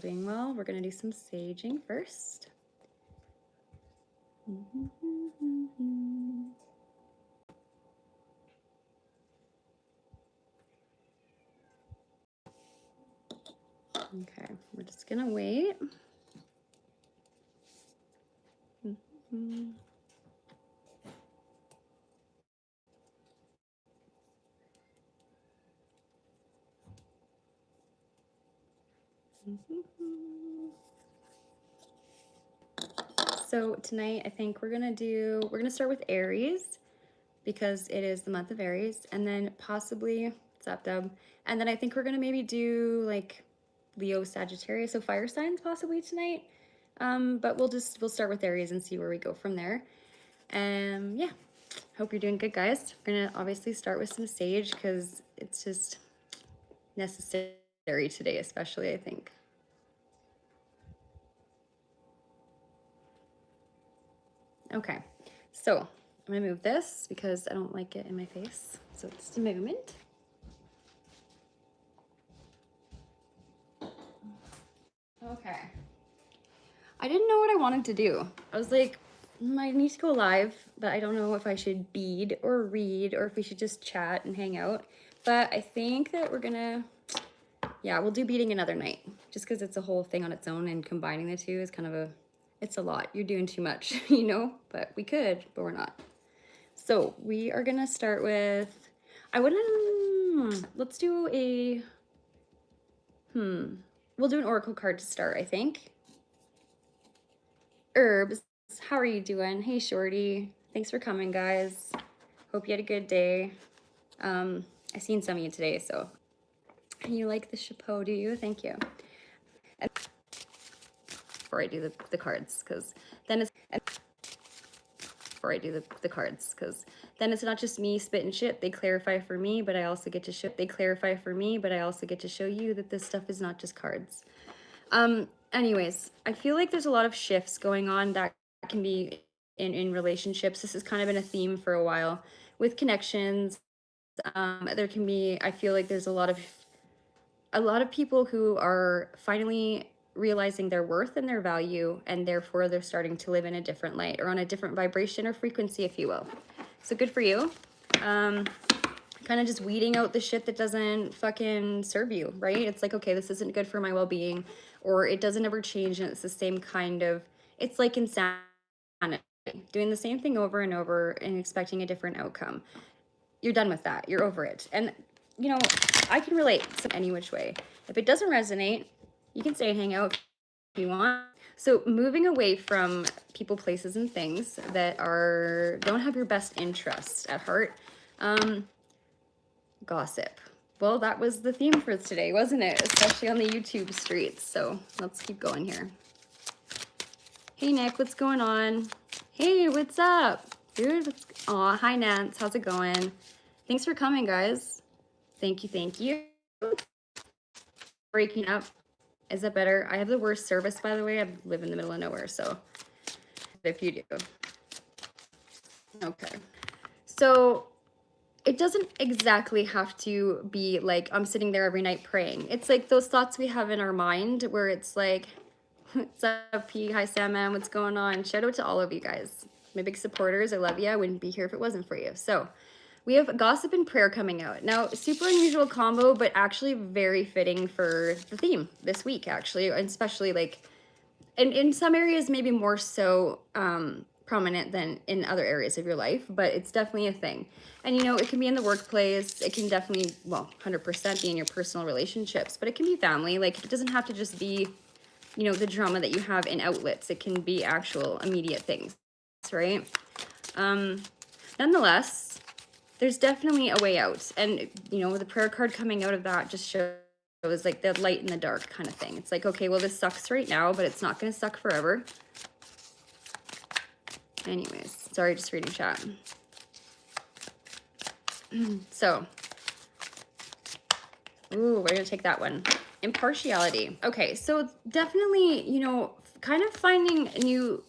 doing well. We're going to do some saging first. Okay, we're just going to wait. So tonight I think we're gonna start with Aries because it is the month of Aries, and then possibly, what's up, Dub? And then I think we're gonna maybe do like Leo, Sagittarius, so fire signs possibly tonight. But we'll start with Aries and see where we go from there. Yeah, hope you're doing good, guys. We're gonna obviously start with some sage because it's just necessary today, especially, I think. Okay, so I'm gonna move this because I don't like it in my face. So it's a movement. Okay. I didn't know what I wanted to do. I was like, I need to go live, but I don't know if I should bead or read or if we should just chat and hang out. But I think that we're gonna, yeah, we'll do beading another night just because it's a whole thing on its own, and combining the two is kind of it's a lot. You're doing too much, you know, but we could, but we're not. So we are gonna start with, let's do we'll do an oracle card to start, I think. Herbs, how are you doing? Hey, Shorty. Thanks for coming, guys. Hope you had a good day. I seen some of you today, so. You like the chapeau, do you? Thank you. And before I do the cards, because then it's... Before I do the cards, because then it's not just me spitting shit. They clarify for me, but I also get to show... They clarify for me, but I also get to show you that this stuff is not just cards. Anyways, I feel like there's a lot of shifts going on that can be in relationships. This has kind of been a theme for a while with connections. There can be, I feel like there's a lot of people who are finally realizing their worth and their value, and therefore they're starting to live in a different light or on a different vibration or frequency, if you will. So good for you. Kind of just weeding out the shit that doesn't fucking serve you, right? It's like, okay, this isn't good for my well-being, or it doesn't ever change, and it's the same kind of, it's like insanity, doing the same thing over and over and expecting a different outcome. You're done with that. You're over it. And, you know, I can relate to any which way. If it doesn't resonate, you can stay and hang out if you want. So moving away from people, places, and things that don't have your best interest at heart. Gossip. Well, that was the theme for today, wasn't it? Especially on the YouTube streets. So let's keep going here. Hey, Nick, what's going on? Hey, what's up? Dude, aw, hi, Nance. How's it going? Thanks for coming, guys. Thank you, thank you. Breaking up. Is that better? I have the worst service, by the way. I live in the middle of nowhere, so if you do. Okay. So it doesn't exactly have to be like I'm sitting there every night praying. It's like those thoughts we have in our mind where it's like, what's up, P? Hi, Sam, man. What's going on? Shout out to all of you guys. My big supporters. I love you. I wouldn't be here if it wasn't for you. So we have gossip and prayer coming out. Now, super unusual combo, but actually very fitting for the theme this week, actually, and especially like in some areas, maybe more so prominent than in other areas of your life, but it's definitely a thing. And, you know, it can be in the workplace. It can definitely, well, 100% be in your personal relationships, but it can be family. Like, it doesn't have to just be, you know, the drama that you have in outlets. It can be actual immediate things, right? Nonetheless, there's definitely a way out. And, you know, the prayer card coming out of that just shows like the light in the dark kind of thing. It's like, okay, well, this sucks right now, but it's not going to suck forever. Anyways, sorry, just reading chat. So, ooh, we're going to take that one. Impartiality. Okay, so definitely, you know, kind of finding new,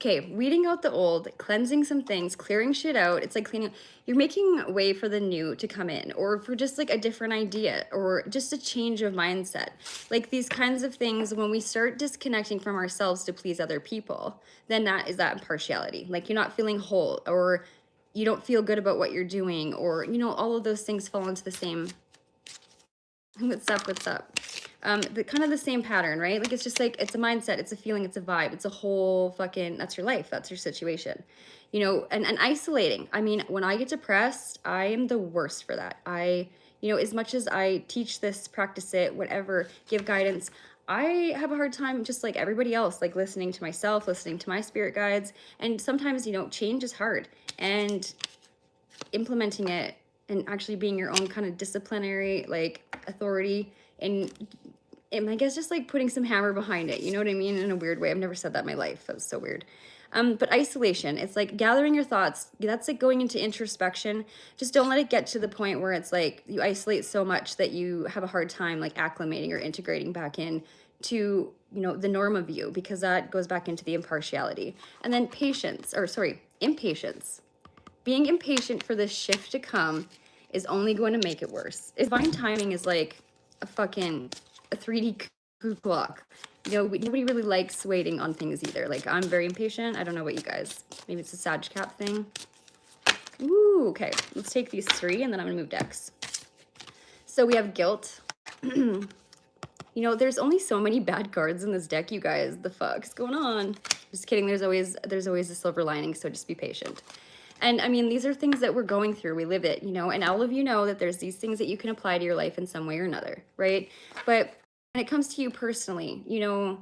okay, weeding out the old, cleansing some things, clearing shit out. It's like cleaning, you're making way for the new to come in, or for just like a different idea, or just a change of mindset. Like these kinds of things, when we start disconnecting from ourselves to please other people, then that is that impartiality. Like you're not feeling whole, or you don't feel good about what you're doing, or, you know, all of those things fall into the same, what's up, what's up? The kind of the same pattern, right? Like it's just like, it's a mindset, it's a feeling, it's a vibe, it's a whole fucking, that's your life, that's your situation, you know. And isolating, I mean, when I get depressed, I am the worst for that. You know, as much as I teach this, practice it, whatever, give guidance, I have a hard time, just like everybody else, like listening to myself, listening to my spirit guides. And sometimes, you know, change is hard, and implementing it and actually being your own kind of disciplinary like authority, and I guess just like putting some hammer behind it, you know what I mean, in a weird way. I've never said that in my life. That was so weird. But isolation, it's like gathering your thoughts. That's like going into introspection. Just don't let it get to the point where it's like you isolate so much that you have a hard time like acclimating or integrating back in to, you know, the norm of you, because that goes back into the impartiality. And then impatience. Being impatient for this shift to come is only going to make it worse. Divine timing is like a 3D clock. You know, nobody really likes waiting on things either. Like, I'm very impatient. I don't know about you guys. Maybe it's a Sag Cap thing. Ooh, okay. Let's take these 3, and then I'm going to move decks. So we have guilt. You know, there's only so many bad cards in this deck, you guys. The fuck's going on? Just kidding. There's always a silver lining, so just be patient. And I mean, these are things that we're going through. We live it, you know, and all of you know that there's these things that you can apply to your life in some way or another, right? But when it comes to you personally, you know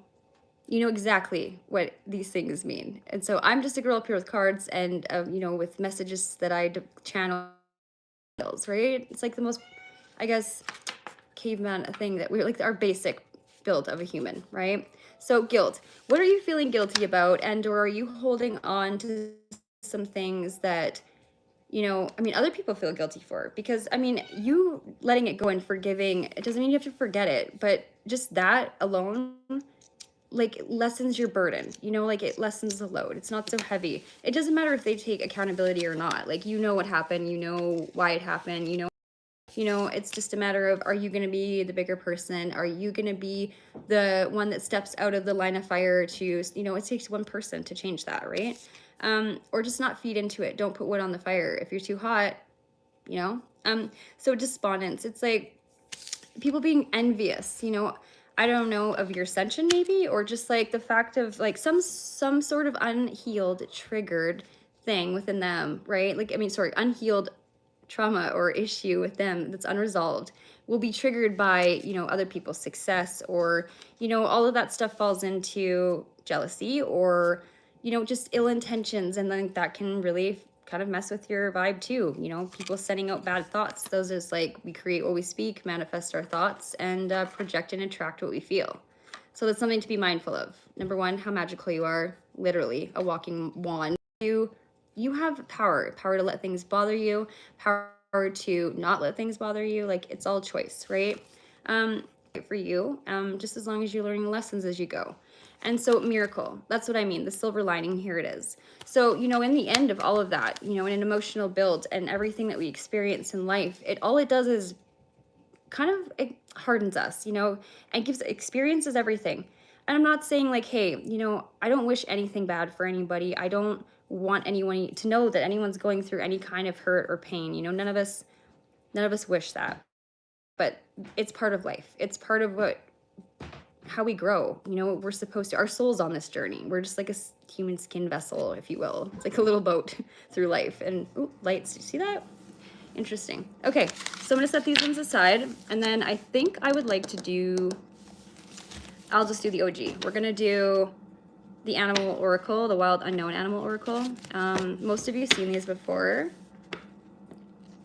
exactly what these things mean. And so I'm just a girl up here with cards and, you know, with messages that I channel, right? It's like the most, I guess, caveman thing that we're like our basic build of a human, right? So guilt. What are you feeling guilty about? And or are you holding on to some things that, you know, I mean, other people feel guilty for? Because I mean, you letting it go and forgiving, it doesn't mean you have to forget it, but just that alone like lessens your burden, you know, like it lessens the load. It's not so heavy. It doesn't matter if they take accountability or not. Like, you know what happened, you know why it happened, you know, it's just a matter of, are you going to be the bigger person? Are you going to be the one that steps out of the line of fire to, you know, it takes one person to change that, right? Or just not feed into it. Don't put wood on the fire. If you're too hot, you know? So despondence, it's like people being envious, you know, I don't know, of your ascension maybe, or just like the fact of like some sort of unhealed, triggered thing within them, right? Like, I mean, sorry, unhealed trauma or issue with them that's unresolved will be triggered by, you know, other people's success, or, you know, all of that stuff falls into jealousy or, you know, just ill intentions. And then that can really kind of mess with your vibe too. You know, people sending out bad thoughts. Those is like, we create what we speak, manifest our thoughts, and project and attract what we feel. So that's something to be mindful of. Number 1, how magical you are, literally a walking wand. You have power to let things bother you, power to not let things bother you. Like, it's all choice, right? For you, just as long as you're learning lessons as you go. And so miracle, that's what I mean, the silver lining, here it is. So, you know, in the end of all of that, you know, in an emotional build and everything that we experience in life, all it does is kind of, it hardens us, you know, and gives experiences everything. And I'm not saying like, hey, you know, I don't wish anything bad for anybody. I don't want anyone to know that anyone's going through any kind of hurt or pain. You know, none of us wish that. But it's part of life. It's part of how we grow. You know, we're supposed to, our soul's on this journey. We're just like a human skin vessel, if you will. It's like a little boat through life. And ooh, lights, do you see that? Interesting. Okay, so I'm gonna set these ones aside, and then I think I would like to do, I'll just do the OG. We're gonna do the Animal Oracle, the Wild Unknown Animal Oracle. Most of you have seen these before.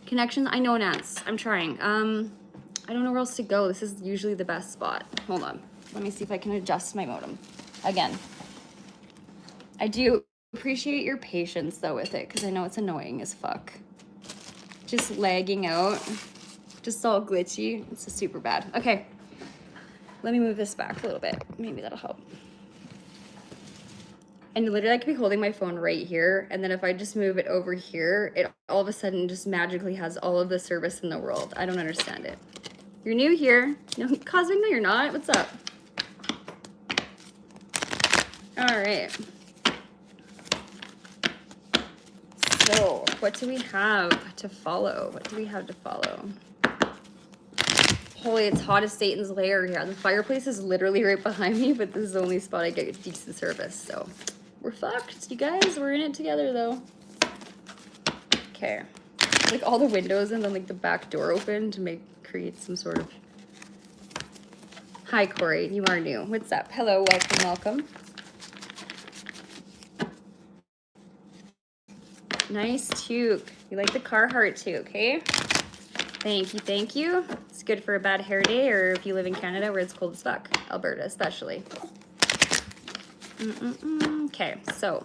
Connections, I know, Nance. I'm trying. I don't know where else to go. This is usually the best spot. Hold on. Let me see if I can adjust my modem. Again, I do appreciate your patience, though, with it, because I know it's annoying as fuck. Just lagging out. Just all glitchy. It's super bad. Okay. Let me move this back a little bit. Maybe that'll help. And literally I could be holding my phone right here, and then if I just move it over here, it all of a sudden just magically has all of the service in the world. I don't understand it. You're new here. No, Cosmic, no you're not. What's up? All right. So what do we have to follow? What do we have to follow? Holy, it's hot as Satan's lair here. The fireplace is literally right behind me, but this is the only spot I get decent service, so we're fucked, you guys. We're in it together, though. Okay. Like, all the windows and then, like, the back door open to create some sort of... Hi, Corey. You are new. What's up? Hello. Welcome, welcome. Nice toque. You like the Carhartt toque, okay? Thank you, thank you. It's good for a bad hair day, or if you live in Canada where it's cold as fuck. Alberta, especially. Okay, so.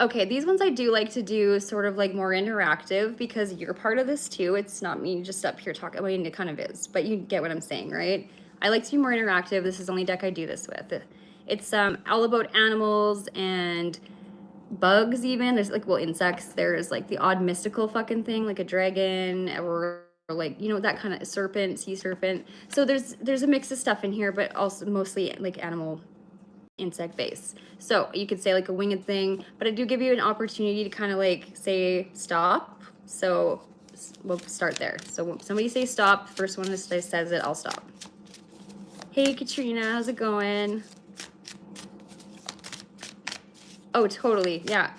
Okay, these ones I do like to do sort of like more interactive because you're part of this too. It's not me just up here talking. I mean, it kind of is, but you get what I'm saying, right? I like to be more interactive. This is the only deck I do this with. It's all about animals and bugs even. There's like, well, insects. There's like the odd mystical fucking thing, like a dragon or like, you know, that kind of serpent, sea serpent. So there's a mix of stuff in here, but also mostly like animal insect base. So you could say like a winged thing, but I do give you an opportunity to kind of like say stop. So we'll start there. So when somebody say stop, first one that says it, I'll stop. Hey Katrina, how's it going? Oh, totally. Yeah.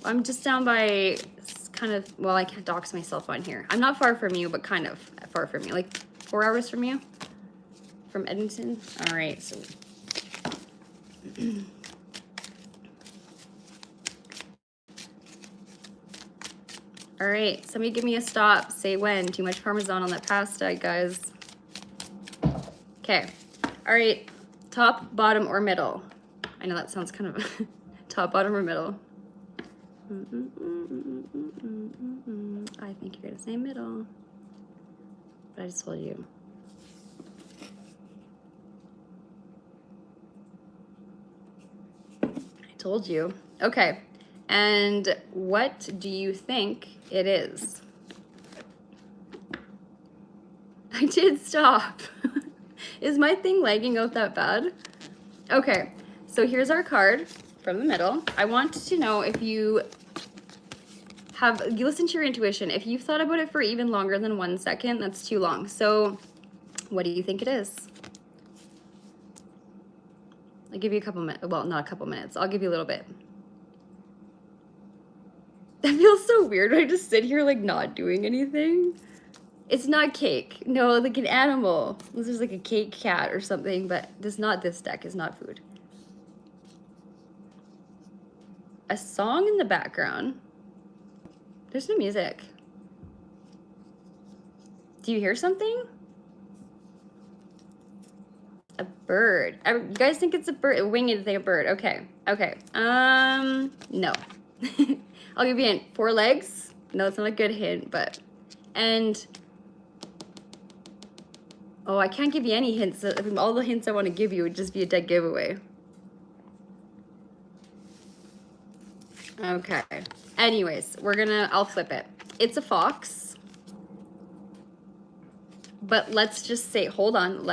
I'm just down by kind of, well, I can't dox myself on here. I'm not far from you, but kind of far from you. Like 4 hours from you? From Edmonton? All right. So. All right. Somebody give me a stop. Say when. Too much Parmesan on that pasta, guys. Okay. All right. Top, bottom, or middle? I know that sounds kind of... Top, bottom, or middle? I think you're gonna say middle. But I just told you. I told you. Okay. And what do you think it is? I did stop. Is my thing lagging out that bad? Okay. So here's our card. From the middle. I want to know if you listen to your intuition. If you've thought about it for even longer than 1 second, that's too long. So what do you think it is? I'll give you a couple minutes. Well, not a couple minutes. I'll give you a little bit. That feels so weird. I just sit here like not doing anything. It's not cake. No, like an animal. This is like a cake cat or something, but this deck is not food. A song in the background. There's no music. Do you hear something? A bird. You guys think it's a bird? A winged thing, a bird. Okay. Okay. No. I'll give you a hint. 4 legs. No, it's not a good hint, but... And... Oh, I can't give you any hints. All the hints I want to give you would just be a dead giveaway. Okay. Anyways, I'll flip it. It's a fox. But let's just say, hold on.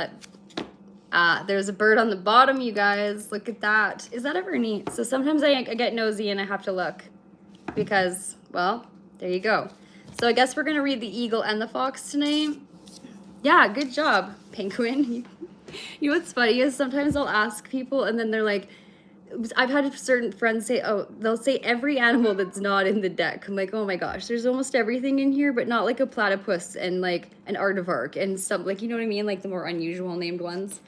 There's a bird on the bottom, you guys. Look at that. Is that ever neat? So sometimes I get nosy and I have to look. Because, well, there you go. So I guess we're going to read the eagle and the fox tonight. Yeah, good job, penguin. You know what's funny is sometimes I'll ask people and then they're like, I've had certain friends say, oh, they'll say every animal that's not in the deck. I'm like, oh my gosh, there's almost everything in here, but not like a platypus and like an aardvark and some, like, you know what I mean? Like the more unusual named ones.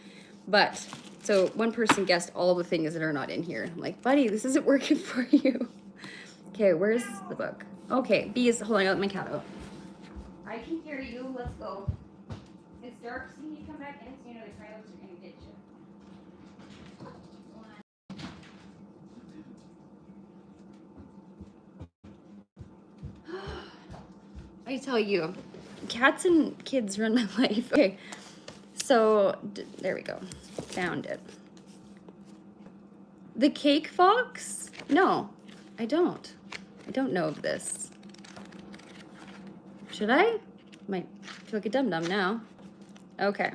But, so one person guessed all the things that are not in here. I'm like, buddy, this isn't working for you. Okay, where's the book? Okay, bees, hold on, I let my cat out. I can hear you, let's go. It's dark, so you need to come back in so you know the coyotes are gonna get you. I tell you, cats and kids run my life. Okay, so there we go. Found it. The cake fox? No, I don't. I don't know of this. Should I? Might feel like a dum-dum now. Okay.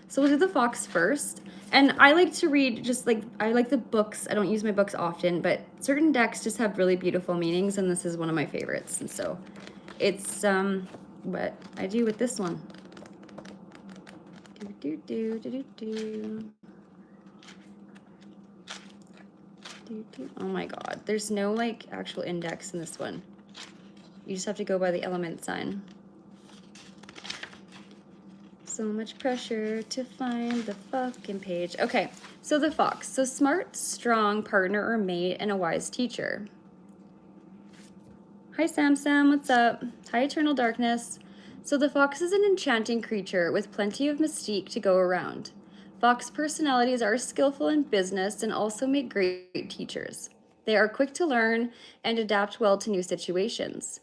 So we'll do the fox first. And I like to read just like, I like the books. I don't use my books often, but certain decks just have really beautiful meanings, and this is one of my favorites. And so it's what I do with this one. Do, do, do, do, do, do. Oh my god, there's no like actual index in this one. You just have to go by the element sign. So much pressure to find the fucking page. Okay, so the fox. So smart, strong partner or mate, and a wise teacher. Hi Sam, what's up? Hi Eternal Darkness. So the fox is an enchanting creature with plenty of mystique to go around. Fox personalities are skillful in business and also make great teachers. They are quick to learn and adapt well to new situations.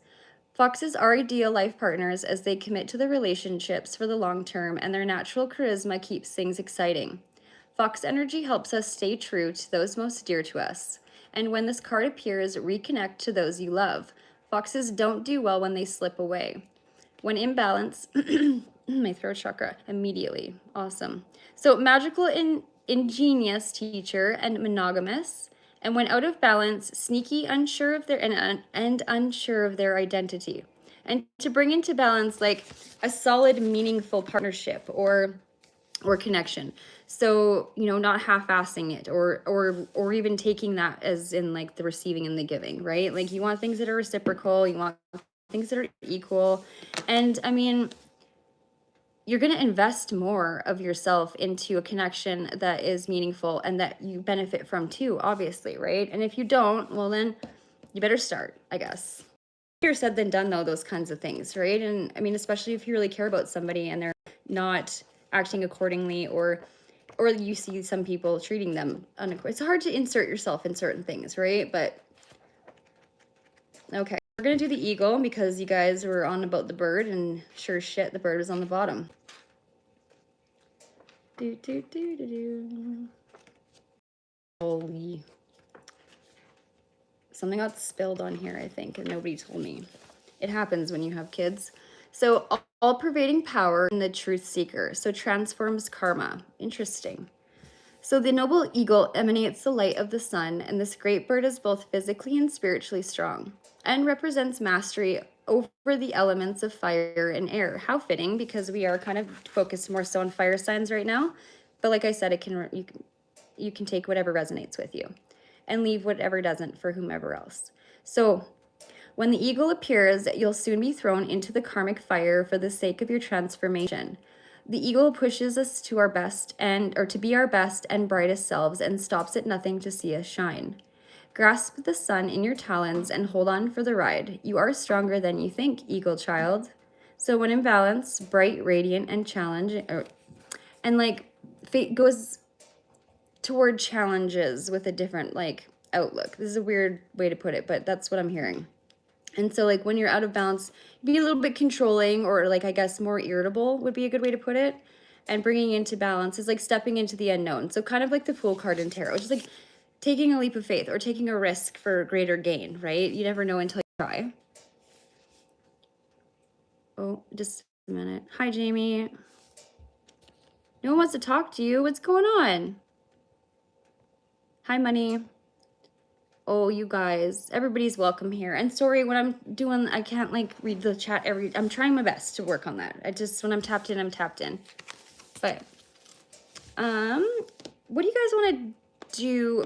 Foxes are ideal life partners as they commit to the relationships for the long term, and their natural charisma keeps things exciting. Fox energy helps us stay true to those most dear to us. And when this card appears, reconnect to those you love. Foxes don't do well when they slip away. When in balance, my throat chakra immediately. Awesome. So magical and ingenious teacher and monogamous. And when out of balance, sneaky, unsure of their and unsure of their identity. And to bring into balance like a solid, meaningful partnership or connection. So, you know, not half-assing it or even taking that as in like the receiving and the giving, right? Like you want things that are reciprocal, you want things that are equal. And I mean, you're going to invest more of yourself into a connection that is meaningful and that you benefit from too, obviously, right? And if you don't, well then you better start, I guess. Easier said than done though, those kinds of things, right? And I mean, especially if you really care about somebody and they're not acting accordingly, or you see some people treating them it's hard to insert yourself in certain things, right? But okay, we're gonna do the eagle because you guys were on about the bird, and sure as shit the bird was on the bottom. Do do do do do. Holy, something got spilled on here, I think, and nobody told me. It happens when you have kids. So all-pervading power in the truth seeker. So transforms karma. Interesting. So the noble eagle emanates the light of the sun, and this great bird is both physically and spiritually strong, and represents mastery over the elements of fire and air. How fitting, because we are kind of focused more so on fire signs right now. But like I said, you can take whatever resonates with you, and leave whatever doesn't for whomever else. So when the eagle appears, you'll soon be thrown into the karmic fire for the sake of your transformation. The eagle pushes us to our best to be our best and brightest selves, and stops at nothing to see us shine. Grasp the sun in your talons and hold on for the ride. You are stronger than you think, eagle child. So when in balance, bright, radiant, and and like fate goes toward challenges with a different like outlook. This is a weird way to put it, but that's what I'm hearing. And so like when you're out of balance, be a little bit controlling, or like I guess more irritable would be a good way to put it. And bringing into balance is like stepping into the unknown. So kind of like the Fool card in tarot, just like taking a leap of faith or taking a risk for greater gain, right? You never know until you try. Oh, just a minute. Hi, Jamie. No one wants to talk to you. What's going on? Hi, Money. Oh, you guys, everybody's welcome here. And sorry, when I'm doing, I can't like read the chat I'm trying my best to work on that. When I'm tapped in, I'm tapped in. But, what do you guys want to do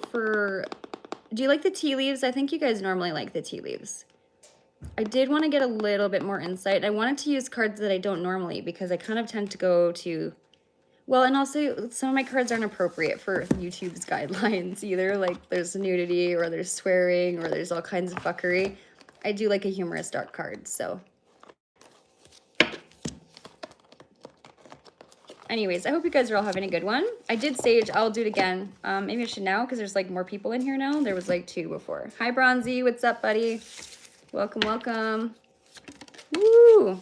do you like the tea leaves? I think you guys normally like the tea leaves. I did want to get a little bit more insight. I wanted to use cards that I don't normally, because I kind of tend to go to, well, and also some of my cards aren't appropriate for YouTube's guidelines either. Like there's nudity, or there's swearing, or there's all kinds of fuckery. I do like a humorous dark card, so. Anyways, I hope you guys are all having a good one. I did sage, I'll do it again. Maybe I should now, because there's like more people in here now. There was like 2 before. Hi Bronzy, what's up, buddy? Welcome, welcome. Woo!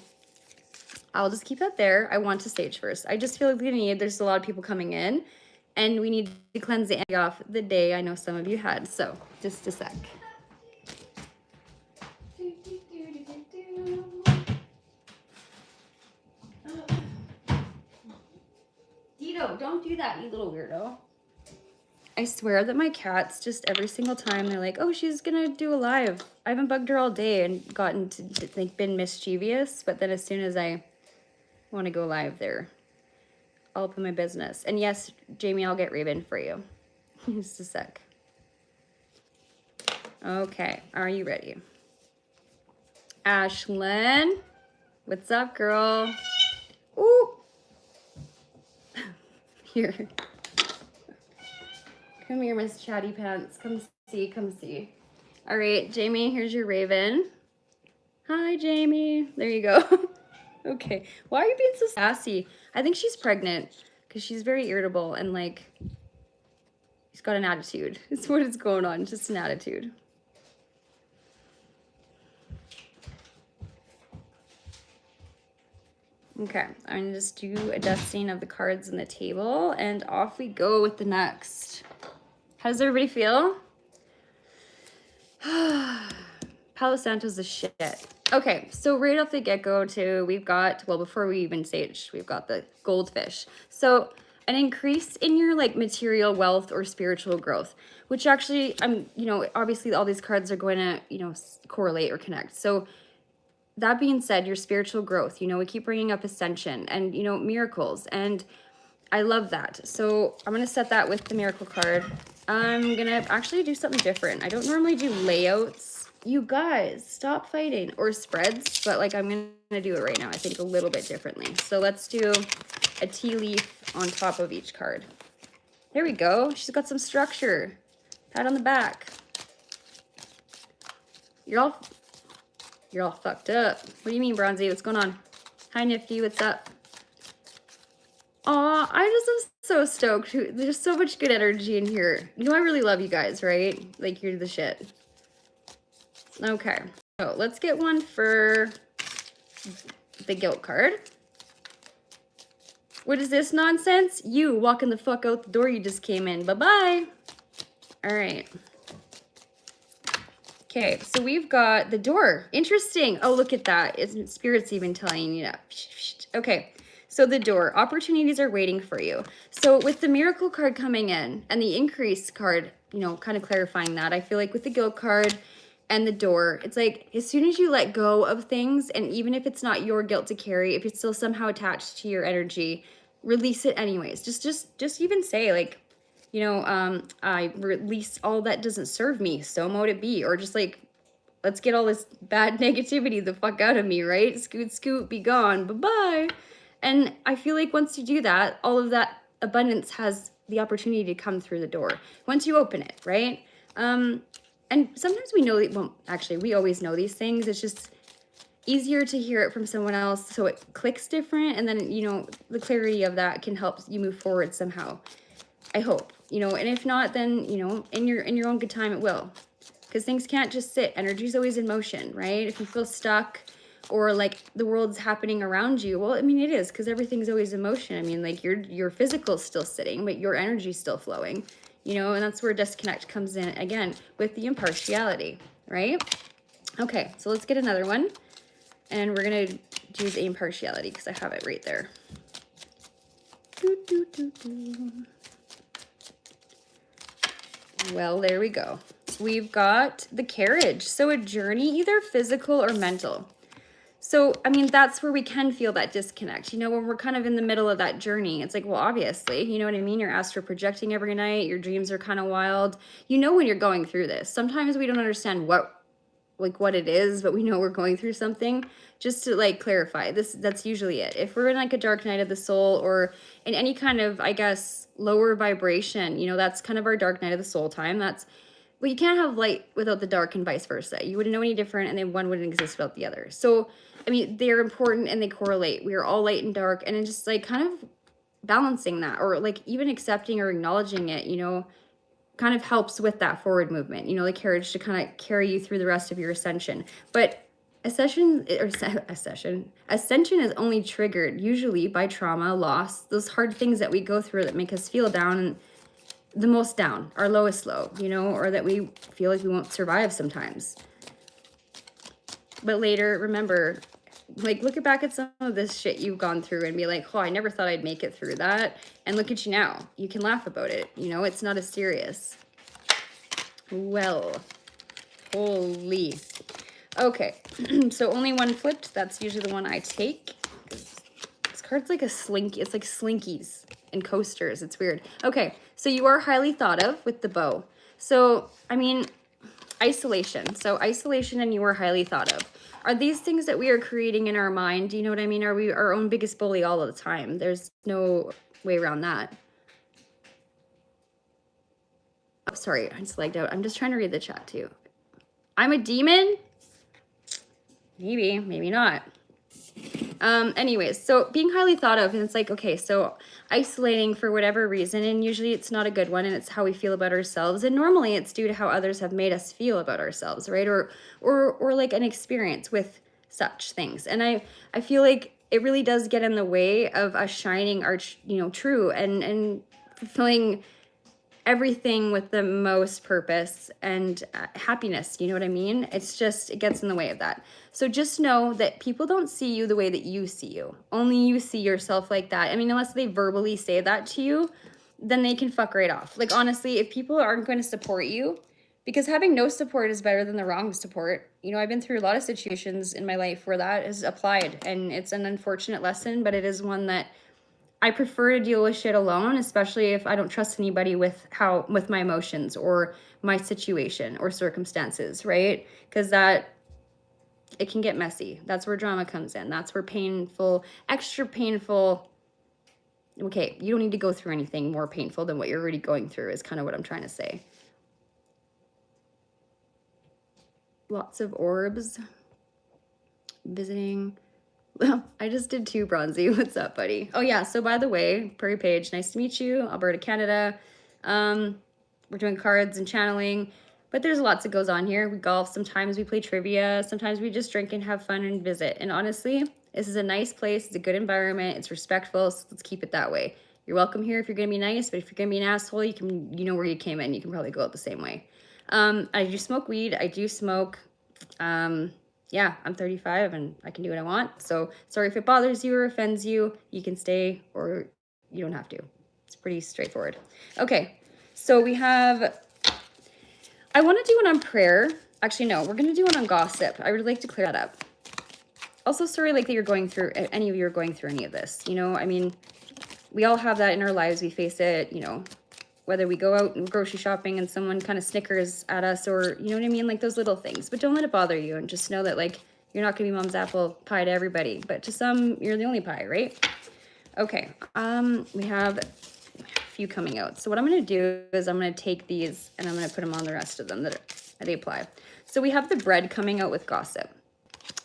I'll just keep that there. I want to stage first. I just feel like there's a lot of people coming in, And we need to cleanse the energy off the day I know some of you had. So just a sec. Dito, don't do that, you little weirdo. I swear that my cats just every single time they're like, oh, she's gonna do a live. I haven't bugged her all day and gotten to like been mischievous, but then as soon as I want to go live, they're all up in my business. And yes, Jamie, I'll get Raven for you. Just a sec. Okay, are you ready? Ashlyn, what's up, girl? Ooh. Here. Come here, Miss Chatty Pants. Come see, come see. All right, Jamie, here's your Raven. Hi, Jamie. There you go. Okay. Why are you being so sassy? I think she's pregnant because she's very irritable and like, she's got an attitude. It's what is going on, just an attitude. Okay, I'm gonna just do a dusting of the cards on the table and off we go with the next. How does everybody feel? Palo Santo's the shit. Okay, so right off the get-go too, we've got, well, before we even sage, we've got the goldfish. So an increase in your like material wealth or spiritual growth, which actually, you know, obviously all these cards are going to, you know, correlate or connect. So that being said, your spiritual growth, you know, we keep bringing up ascension and, you know, miracles. And I love that. So I'm going to set that with the miracle card. I'm going to actually do something different. I don't normally do layouts. You guys, stop fighting. Or spreads. But like I'm going to do it right now. I think a little bit differently. So let's do a tea leaf on top of each card. There we go. She's got some structure. Pat on the back. You're all fucked up. What do you mean, Bronzy? What's going on? Hi, Nifty. What's up? Aw, I just am so stoked. There's so much good energy in here. You know, I really love you guys, right? Like, you're the shit. Okay. So, let's get one for the guilt card. What is this nonsense? You walking the fuck out the door you just came in. Bye-bye. All right. Okay, so we've got the door. Interesting. Oh, look at that. Isn't Spirit's even telling you that? Okay, so the door. Opportunities are waiting for you. So with the miracle card coming in and the increase card, you know, kind of clarifying that, I feel like with the guilt card and the door, it's like as soon as you let go of things, and even if it's not your guilt to carry, if it's still somehow attached to your energy, release it anyways. Just even say like, you know, I release all that doesn't serve me, so mote it be. Or just like, let's get all this bad negativity the fuck out of me, right? Scoot, scoot, be gone, bye-bye. And I feel like once you do that, all of that abundance has the opportunity to come through the door once you open it, right? And sometimes we know, well, actually, we always know these things. It's just easier to hear it from someone else, so it clicks different. And then, you know, the clarity of that can help you move forward somehow. I hope, you know, and if not, then, you know, in your own good time, it will, because things can't just sit. Energy is always in motion, right? If you feel stuck or like the world's happening around you, well, I mean, it is, because everything's always in motion. I mean, like your physical's still sitting, but your energy's still flowing, you know, and that's where disconnect comes in again with the impartiality, right? Okay, so let's get another one, and we're going to do the impartiality because I have it right there. Doo, doo, doo, doo. Well, there we go. We've got the carriage. So a journey, either physical or mental. So, I mean, that's where we can feel that disconnect. You know, when we're kind of in the middle of that journey, it's like, well, obviously, you know what I mean? You're astral projecting every night. Your dreams are kind of wild. You know when you're going through this. Sometimes we don't understand what it is, but we know we're going through something. Just to like clarify, that's usually it. If we're in like a dark night of the soul, or in any kind of, I guess, lower vibration, you know, that's kind of our dark night of the soul time. That's, well, you can't have light without the dark and vice versa. You wouldn't know any different, and then one wouldn't exist without the other. So, I mean, they're important and they correlate. We are all light and dark, and it's just like kind of balancing that, or like even accepting or acknowledging it, you know, kind of helps with that forward movement, you know, the carriage to kind of carry you through the rest of your ascension. But Ascension is only triggered usually by trauma, loss, those hard things that we go through that make us feel down, and the most down, our lowest low, you know, or that we feel like we won't survive sometimes. But later, remember, like, look back at some of this shit you've gone through and be like, oh, I never thought I'd make it through that. And look at you now. You can laugh about it. You know, it's not as serious. Well, holy. Okay, so only one flipped. That's usually the one I take. This card's like a slinky. It's like slinkies and coasters. It's weird. Okay, so you are highly thought of with the bow. So, I mean, isolation. So isolation and you are highly thought of. Are these things that we are creating in our mind? Do you know what I mean? Are we our own biggest bully all of the time? There's no way around that. Oh, sorry, I just lagged out. I'm just trying to read the chat too. I'm a demon? Maybe, maybe not. Anyways, so being highly thought of, and it's like, okay, so isolating for whatever reason, and usually it's not a good one, and it's how we feel about ourselves, and normally it's due to how others have made us feel about ourselves, right? Or like an experience with such things. And I feel like it really does get in the way of us shining our, you know, true and fulfilling everything with the most purpose and happiness. You know what I mean? It's just, it gets in the way of that. So just know that people don't see you the way that you see you. Only you see yourself like that. I mean, unless they verbally say that to you, then they can fuck right off. Like, honestly, if people aren't going to support you, because having no support is better than the wrong support. You know, I've been through a lot of situations in my life where that is applied, and it's an unfortunate lesson, but it is one that I prefer to deal with shit alone, especially if I don't trust anybody with my emotions or my situation or circumstances, right? Because that, it can get messy. That's where drama comes in. That's where painful, extra painful, okay, you don't need to go through anything more painful than what you're already going through is kind of what I'm trying to say. Lots of orbs. Visiting. I just did 2, Bronzy. What's up, buddy? Oh, yeah. So, by the way, Prairie Page, nice to meet you. Alberta, Canada. We're doing cards and channeling, but there's lots that goes on here. We golf. Sometimes we play trivia. Sometimes we just drink and have fun and visit. And honestly, this is a nice place. It's a good environment. It's respectful. So let's keep it that way. You're welcome here if you're going to be nice, but if you're going to be an asshole, you know where you came in. You can probably go out the same way. I do smoke weed. I do smoke. Yeah, I'm 35 and I can do what I want. So sorry if it bothers you or offends you. You can stay or you don't have to. It's pretty straightforward. Okay, so we have, I want to do one on prayer. Actually, no, we're going to do one on gossip. I would like to clear that up. Also, sorry like that you're going through, any of you are going through any of this. You know, I mean, we all have that in our lives. We face it, you know, whether we go out and grocery shopping and someone kind of snickers at us or, you know what I mean? Like those little things. But don't let it bother you, and just know that, like, you're not going to be mom's apple pie to everybody. But to some, you're the only pie, right? Okay. We have a few coming out. So what I'm going to do is I'm going to take these and I'm going to put them on the rest of them that they apply. So we have the bread coming out with gossip.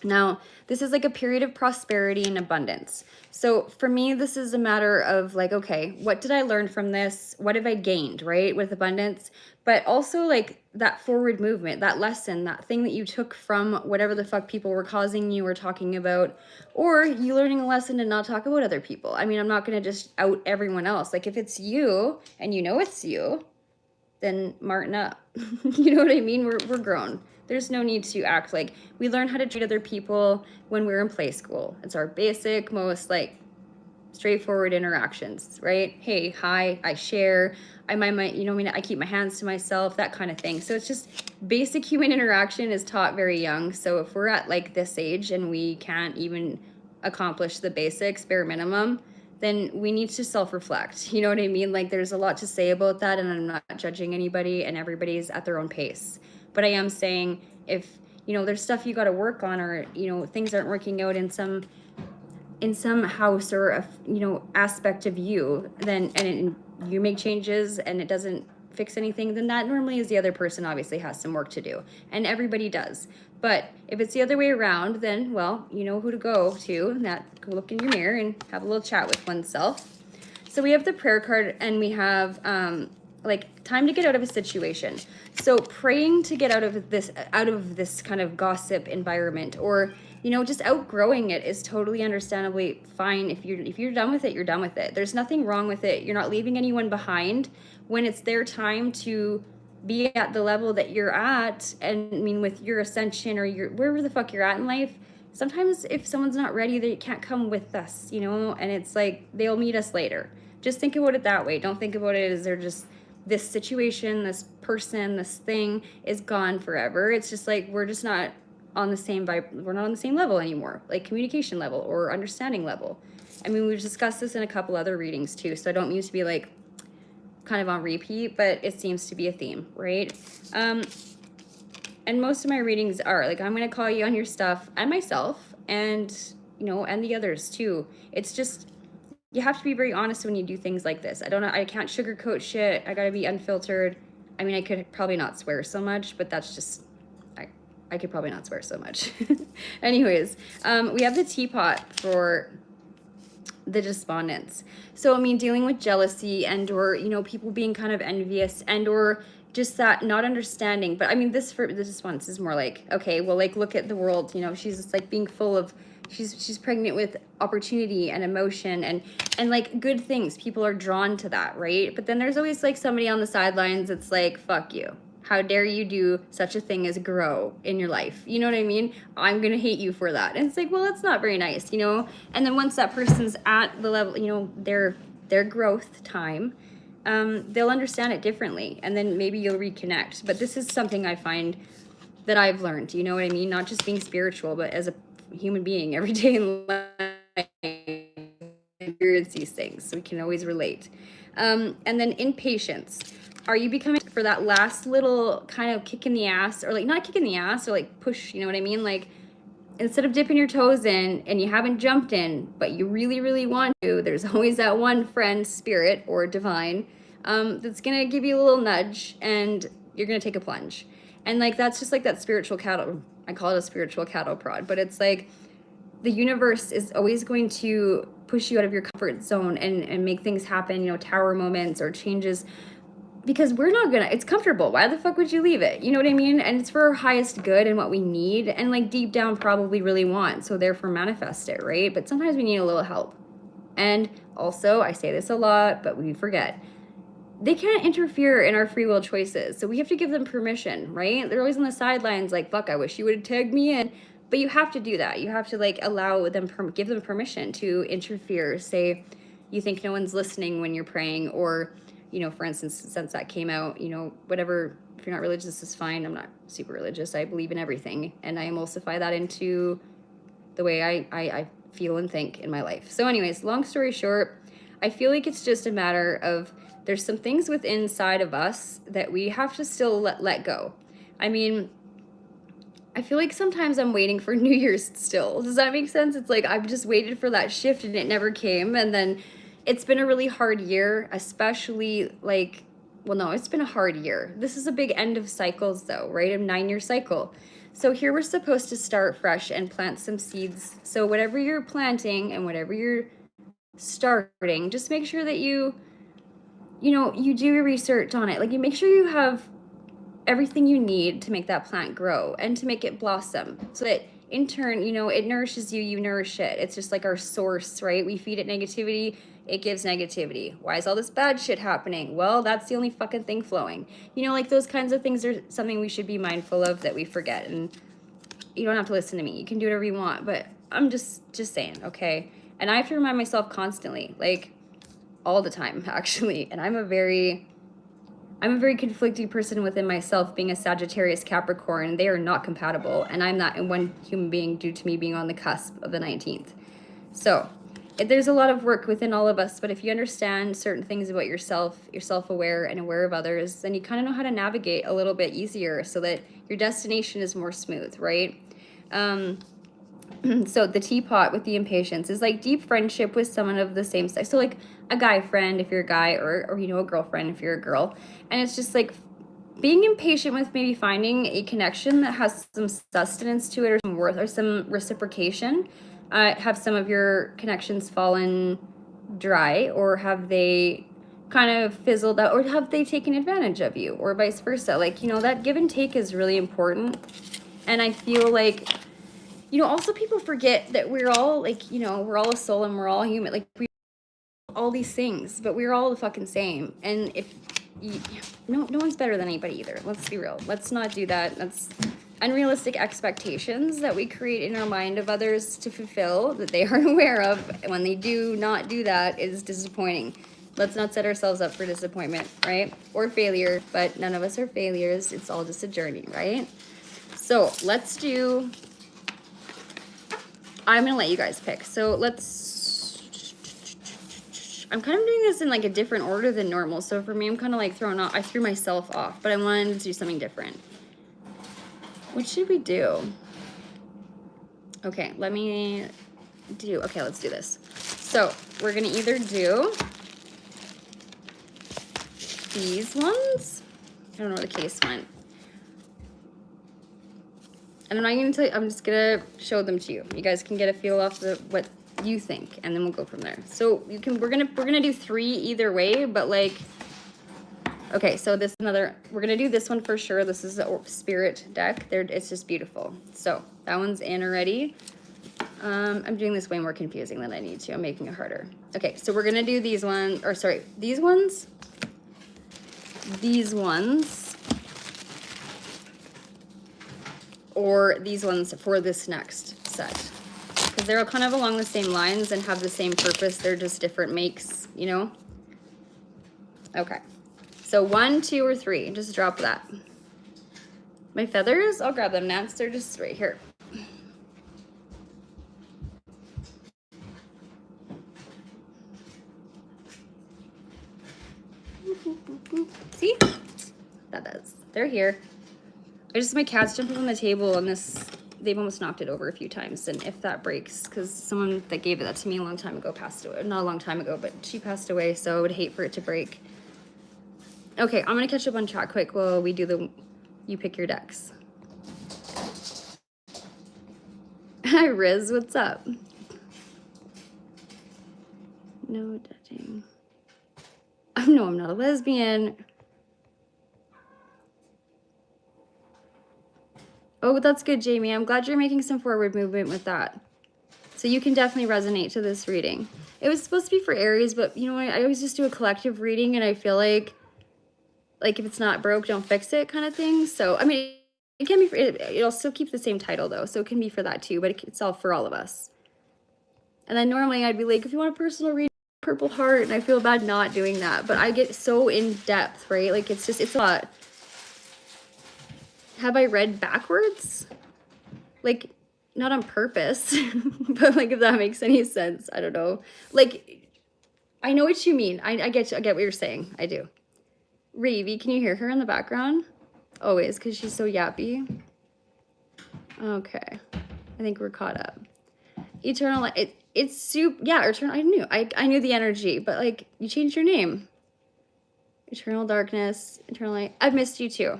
Now, this is like a period of prosperity and abundance. So for me, this is a matter of like, okay, what did I learn from this? What have I gained, right, with abundance? But also like that forward movement, that lesson, that thing that you took from whatever the fuck people were causing you or talking about, or you learning a lesson to not talk about other people. I mean, I'm not going to just out everyone else. Like if it's you and you know it's you, then martin up. You know what I mean? We're grown. There's no need to act like we learn how to treat other people when we're in play school. It's our basic, most like straightforward interactions, right? Hey, hi, I share, I might, you know, I mean, I keep my hands to myself, that kind of thing. So it's just basic human interaction is taught very young. So if we're at like this age and we can't even accomplish the basics, bare minimum, then we need to self-reflect. You know what I mean? Like there's a lot to say about that, and I'm not judging anybody, and everybody's at their own pace. But I am saying if, you know, there's stuff you got to work on, or, you know, things aren't working out in some house or a, you know, aspect of you, then, and you make changes and it doesn't fix anything, then that normally is the other person obviously has some work to do, and everybody does. But if it's the other way around, then, well, you know who to go to, go look in your mirror and have a little chat with oneself. So we have the prayer card, and we have like time to get out of a situation. So praying to get out of this kind of gossip environment, or just outgrowing it, is totally understandably fine. If you're done with it, you're done with it. There's nothing wrong with it. You're not leaving anyone behind. When it's their time to be at the level that you're at, and I mean with your ascension, or your wherever the fuck you're at in life, sometimes if someone's not ready, they can't come with us, and it's like they'll meet us later. Just think about it that way. Don't think about it as they're just, this situation, this person, this thing is gone forever. It's just like we're just not on the same we're not on the same level anymore, like communication level or understanding level. I mean, we've discussed this in a couple other readings too, so I don't mean to be like kind of on repeat, but it seems to be a theme, right? And most of my readings are like, I'm going to call you on your stuff, and myself, and and the others too. It's just, you have to be very honest when you do things like this. I can't sugarcoat shit. I gotta be unfiltered. I mean, I could probably not swear so much, but that's just, I could probably not swear so much. Anyways, we have the teapot for the despondence. So, I mean, dealing with jealousy or people being kind of envious or just that not understanding. But I mean, this despondence is more like, okay, well, like, look at the world, she's just like being full of, she's pregnant with opportunity and emotion and like good things. People are drawn to that, right? But then there's always like somebody on the sidelines that's like, fuck you. How dare you do such a thing as grow in your life? You know what I mean? I'm going to hate you for that. And it's like, well, that's not very nice, And then once that person's at the level, their growth time, they'll understand it differently. And then maybe you'll reconnect. But this is something I find that I've learned, you know what I mean? Not just being spiritual, but as a human being every day in life, experience these things, so we can always relate. And then impatience. Are you becoming for that last little kind of kick in the ass, or like not kick in the ass, or like push, you know what I mean? Like, instead of dipping your toes in and you haven't jumped in, but you really, really want to, there's always that one friend, spirit or divine, that's gonna give you a little nudge, and you're gonna take a plunge. And like, that's just like that spiritual cattle, I call it a spiritual cattle prod, but it's like the universe is always going to push you out of your comfort zone and make things happen, tower moments or changes, because we're not gonna, it's comfortable. Why the fuck would you leave it? You know what I mean? And it's for our highest good and what we need, and like deep down probably really want, so therefore manifest it, right? But sometimes we need a little help. And also, I say this a lot, but we forget, they can't interfere in our free will choices, so we have to give them permission, right? They're always on the sidelines like, fuck, I wish you would have tagged me in. But you have to do that. You have to like allow them, give them permission to interfere. Say you think no one's listening when you're praying, or for instance, since that came out, whatever, if you're not religious, this is fine. I'm not super religious. I believe in everything, and I emulsify that into the way I feel and think in my life. So anyways, long story short, I feel like it's just a matter of, there's some things within inside of us that we have to still let go. I mean, I feel like sometimes I'm waiting for New Year's still. Does that make sense? It's like I've just waited for that shift and it never came. And then it's been a really hard year, especially like, well, no, it's been a hard year. This is a big end of cycles though, right? A 9-year cycle. So here we're supposed to start fresh and plant some seeds. So whatever you're planting and whatever you're starting, just make sure that you do your research on it. Like, you make sure you have everything you need to make that plant grow and to make it blossom, so that in turn, it nourishes you, you nourish it. It's just like our source, right? We feed it negativity, it gives negativity. Why is all this bad shit happening? Well, that's the only fucking thing flowing. Like those kinds of things are something we should be mindful of, that we forget. And you don't have to listen to me. You can do whatever you want, but I'm just saying, okay? And I have to remind myself constantly, like all the time, actually. And I'm a very conflicted person within myself, being a Sagittarius Capricorn. They are not compatible, and I'm not in one human being due to me being on the cusp of the 19th. So there's a lot of work within all of us, but if you understand certain things about yourself, you're self-aware and aware of others, then you kind of know how to navigate a little bit easier, so that your destination is more smooth, right? So the teapot with the impatience is like deep friendship with someone of the same sex. So like a guy friend if you're a guy, or a girlfriend if you're a girl. And it's just like being impatient with maybe finding a connection that has some sustenance to it, or some worth, or some reciprocation. Have some of your connections fallen dry, or have they kind of fizzled out, or have they taken advantage of you, or vice versa? Like, you know, that give and take is really important. And I feel like, you know, also people forget that we're all like, you know, we're all a soul and we're all human. Like, we all these things, but we're all the fucking same. And if you, no one's better than anybody either. Let's be real. Let's not do that. That's unrealistic expectations that we create in our mind of others to fulfill that they aren't aware of. And when they do not do that, it is disappointing. Let's not set ourselves up for disappointment, right? Or failure, but none of us are failures. It's all just a journey, right? So let's do, I'm gonna let you guys pick. So I'm kind of doing this in like a different order than normal. So for me, I'm kind of like thrown off. I threw myself off, but I wanted to do something different. What should we do? Okay, let's do this. So we're gonna either do these ones. I don't know where the case went. And I'm not gonna tell you, I'm just gonna show them to you. You guys can get a feel off what you think, and then we'll go from there. So we're gonna do 3 either way, but like, okay, so we're gonna do this one for sure. This is the spirit deck. It's just beautiful. So that one's in already. I'm doing this way more confusing than I need to. I'm making it harder. Okay, so we're gonna do these ones, or sorry, these ones, or these ones for this next set. Because they're all kind of along the same lines and have the same purpose. They're just different makes, you know? Okay. So 1, 2, or 3. Just drop that. My feathers, I'll grab them next. They're just right here. See? That does. They're here. My cats jumped up on the table and they've almost knocked it over a few times. And if that breaks, because someone that gave that to me a long time ago passed away. Not a long time ago, but she passed away, so I would hate for it to break. Okay, I'm gonna catch up on chat quick while we do you pick your decks. Hi Riz, what's up? No judging. Oh no, I'm not a lesbian. Oh, that's good, Jamie. I'm glad you're making some forward movement with that. So you can definitely resonate to this reading. It was supposed to be for Aries, but you know what? I always just do a collective reading, and I feel like if it's not broke, don't fix it kind of thing. So, I mean, it can be for, it'll still keep the same title though. So it can be for that too, but it's all for all of us. And then normally I'd be like, if you want a personal reading, Purple Heart, and I feel bad not doing that. But I get so in depth, right? Like it's a lot. Have I read backwards? Like, not on purpose, but like if that makes any sense, I don't know. Like, I know what you mean. I get what you're saying. I do. Reevy, can you hear her in the background? Always, because she's so yappy. Okay, I think we're caught up. Eternal Light. It's soup. Yeah, Eternal. I knew the energy, but like you changed your name. Eternal Darkness. Eternal Light. I've missed you too.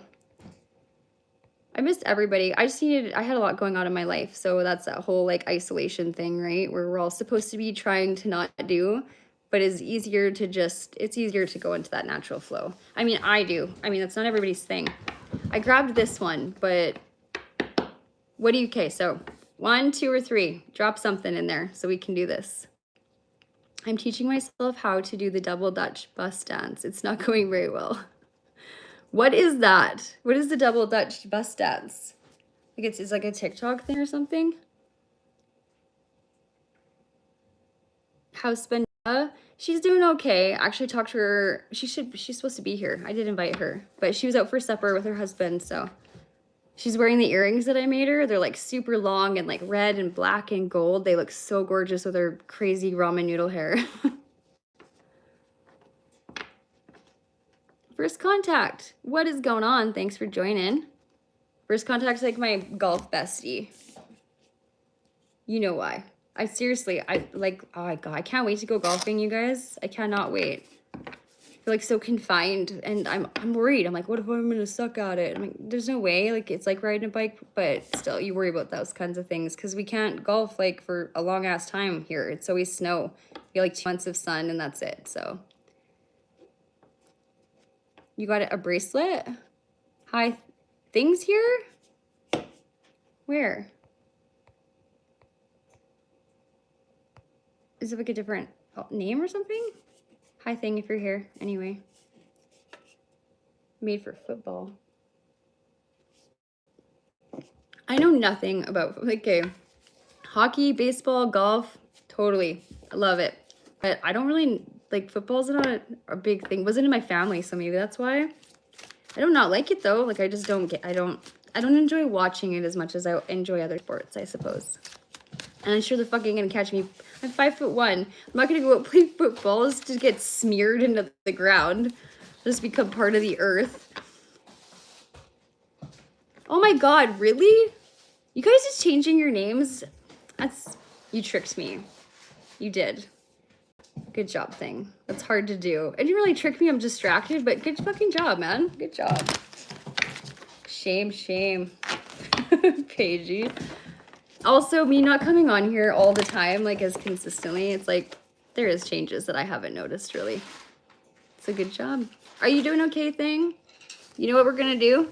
I missed everybody. I had a lot going on in my life. So that's that whole like isolation thing, right? Where we're all supposed to be trying to not do, but it's easier to go into that natural flow. I mean, I do. I mean, that's not everybody's thing. I grabbed this one, but okay, so 1, 2, or 3, drop something in there so we can do this. I'm teaching myself how to do the double Dutch bus dance. It's not going very well. What is that? What is the double Dutch bus dance? Like it's like a TikTok thing or something? How's Spenda? She's doing okay. Actually talked to her. She's supposed to be here. I did invite her, but she was out for supper with her husband, so she's wearing the earrings that I made her. They're like super long and like red and black and gold. They look so gorgeous with her crazy ramen noodle hair. First Contact. What is going on? Thanks for joining. First Contact's like my golf bestie. You know why. I like, oh my God, I can't wait to go golfing, you guys. I cannot wait. I feel like so confined and I'm worried. I'm like, what if I'm gonna suck at it? I'm like, there's no way. Like it's like riding a bike, but still you worry about those kinds of things because we can't golf like for a long ass time here. It's always snow. We get like 2 months of sun and that's it. So You got a bracelet? Hi, things here? Where? Is it like a different name or something? Hi thing if you're here. Anyway. Made for football. I know nothing about, like, okay, hockey, baseball, golf, totally. I love it. But I don't really, like, football's not a big thing. Wasn't in my family, so maybe that's why. I do not like it though. Like, I just don't get, I don't enjoy watching it as much as I enjoy other sports, I suppose. And I'm sure they're fucking gonna catch me. I'm 5'1". I'm not gonna go out play football just to get smeared into the ground. Just become part of the earth. Oh my god, really? You guys just changing your names? You tricked me. You did. Good job, thing. That's hard to do. And you really tricked me, I'm distracted, but good fucking job, man. Good job. Shame, shame. Paigey. Also, me not coming on here all the time, like as consistently, it's like, there is changes that I haven't noticed, really. It's a good job. Are you doing okay, thing? You know what we're gonna do?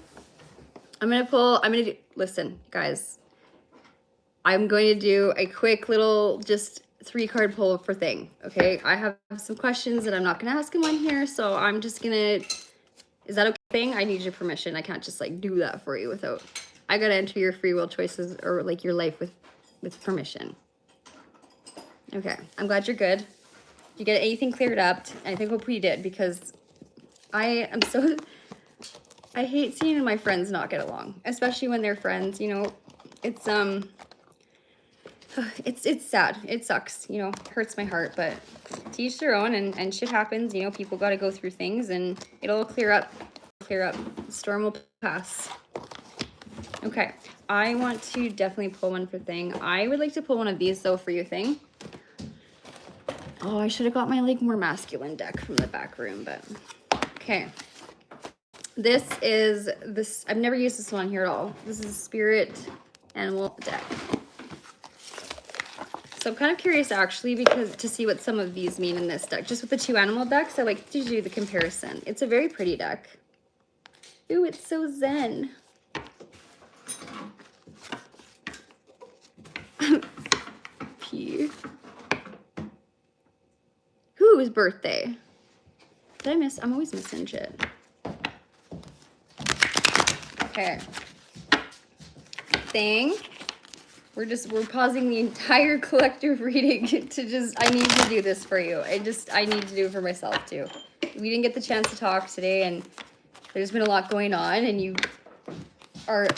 Listen, guys. I'm going to do a quick little, just 3-card pull for thing, okay? I have some questions that I'm not gonna ask him on here, so I'm just gonna, is that okay, thing? I need your permission. I can't just like do that for you without, I gotta enter your free will choices or like your life with permission. Okay, I'm glad you're good. Did you get anything cleared up? I think hope we did, because I hate seeing my friends not get along, especially when they're friends, you know. It's sad. It sucks, you know, hurts my heart, but to each their own, and shit happens, you know, people got to go through things and it'll clear up. The storm will pass. Okay, I want to definitely pull one for thing. I would like to pull one of these though for you, thing. Oh, I should have got my like more masculine deck from the back room, but okay. I've never used this one here at all. This is a spirit animal deck. So I'm kind of curious actually, because to see what some of these mean in this deck. Just with the 2 animal decks, I like to do the comparison. It's a very pretty deck. Ooh, it's so zen. P. Whose birthday? Did I miss? I'm always missing shit. Okay. Thing. We're pausing the entire collective reading to I need to do this for you. I need to do it for myself too. We didn't get the chance to talk today, and there's been a lot going on, and you are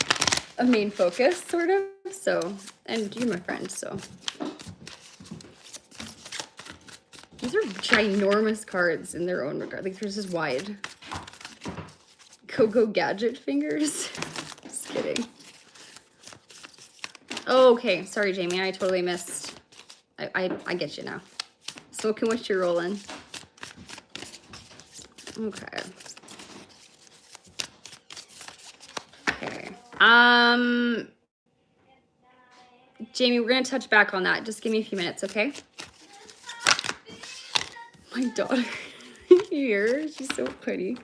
a main focus, sort of. So, and you're my friend, so. These are ginormous cards in their own regard. Like, they're just wide. Go gadget fingers. Just kidding. Oh, okay. Sorry, Jamie. I totally missed. I get you now. Smoking what you're rolling. Okay. Okay. Jamie, we're gonna touch back on that. Just give me a few minutes, okay? My daughter here. She's so pretty.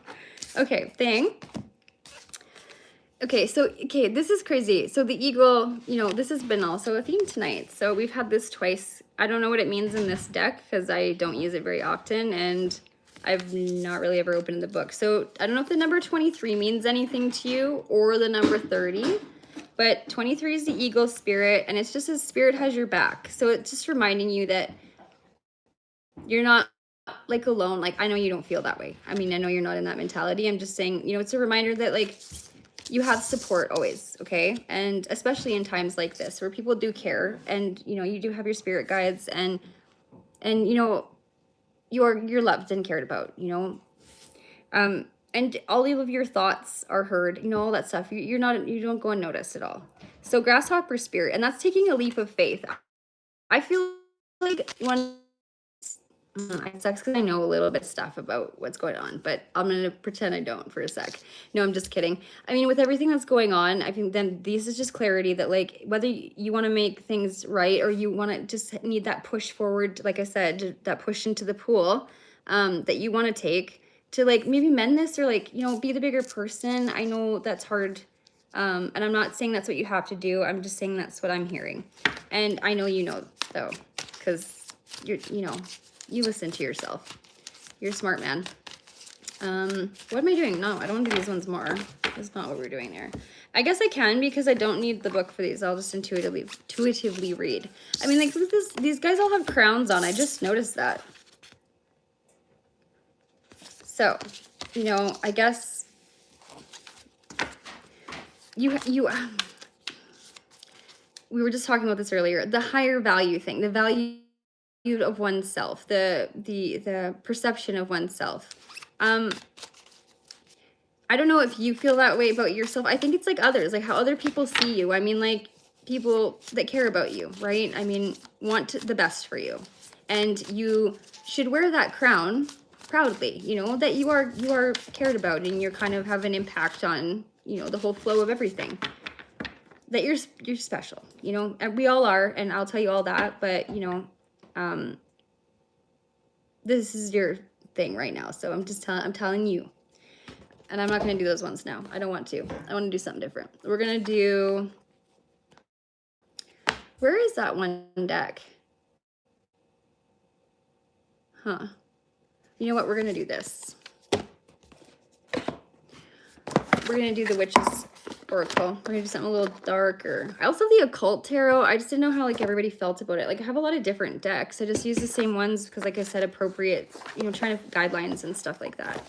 Okay, thing. Okay, this is crazy. So the eagle, you know, this has been also a theme tonight. So we've had this twice. I don't know what it means in this deck because I don't use it very often, and I've not really ever opened the book. So I don't know if the number 23 means anything to you or the number 30, but 23 is the eagle spirit, and it's just as spirit has your back. So it's just reminding you that you're not like alone. Like, I know you don't feel that way. I mean, I know you're not in that mentality. I'm just saying, you know, it's a reminder that like, you have support always, okay? And especially in times like this where people do care, and you know, you do have your spirit guides, and you know, you're loved and cared about, you know. And all of your thoughts are heard, you know, all that stuff. You don't go unnoticed at all. So grasshopper spirit, and that's taking a leap of faith. I feel like it sucks because I know a little bit of stuff about what's going on, but I'm going to pretend I don't for a sec. No, I'm just kidding. I mean, with everything that's going on, I think then this is just clarity that like, whether you want to make things right or you want to just need that push forward, like I said, that push into the pool that you want to take, to like maybe mend this or like, you know, be the bigger person. I know that's hard. And I'm not saying that's what you have to do. I'm just saying that's what I'm hearing. And I know you know though, because you know, you listen to yourself. You're a smart man. What am I doing? No, I don't want to do these ones more. That's not what we're doing there. I guess I can because I don't need the book for these. I'll just intuitively read. I mean, like, look at this. These guys all have crowns on. I just noticed that. So, you know, I guess we were just talking about this earlier. The higher value thing, the value of oneself, the perception of oneself. I don't know if you feel that way about yourself. I think it's like others, like how other people see you. I mean, like people that care about you, right? I mean, want the best for you. And you should wear that crown proudly, you know, that you are cared about and you're kind of have an impact on, you know, the whole flow of everything. That you're special, you know, and we all are, and I'll tell you all that, but you know, this is your thing right now. So I'm telling you. And I'm not going to do those ones now. I don't want to. I want to do something different. We're going to do... Where is that one deck? Huh. You know what? We're going to do this. We're going to do the Witch's Oracle. We're going to do something a little darker. I also have the Occult Tarot. I just didn't know how, like, everybody felt about it. Like, I have a lot of different decks. I just use the same ones because, like I said, appropriate, you know, trying to guidelines and stuff like that.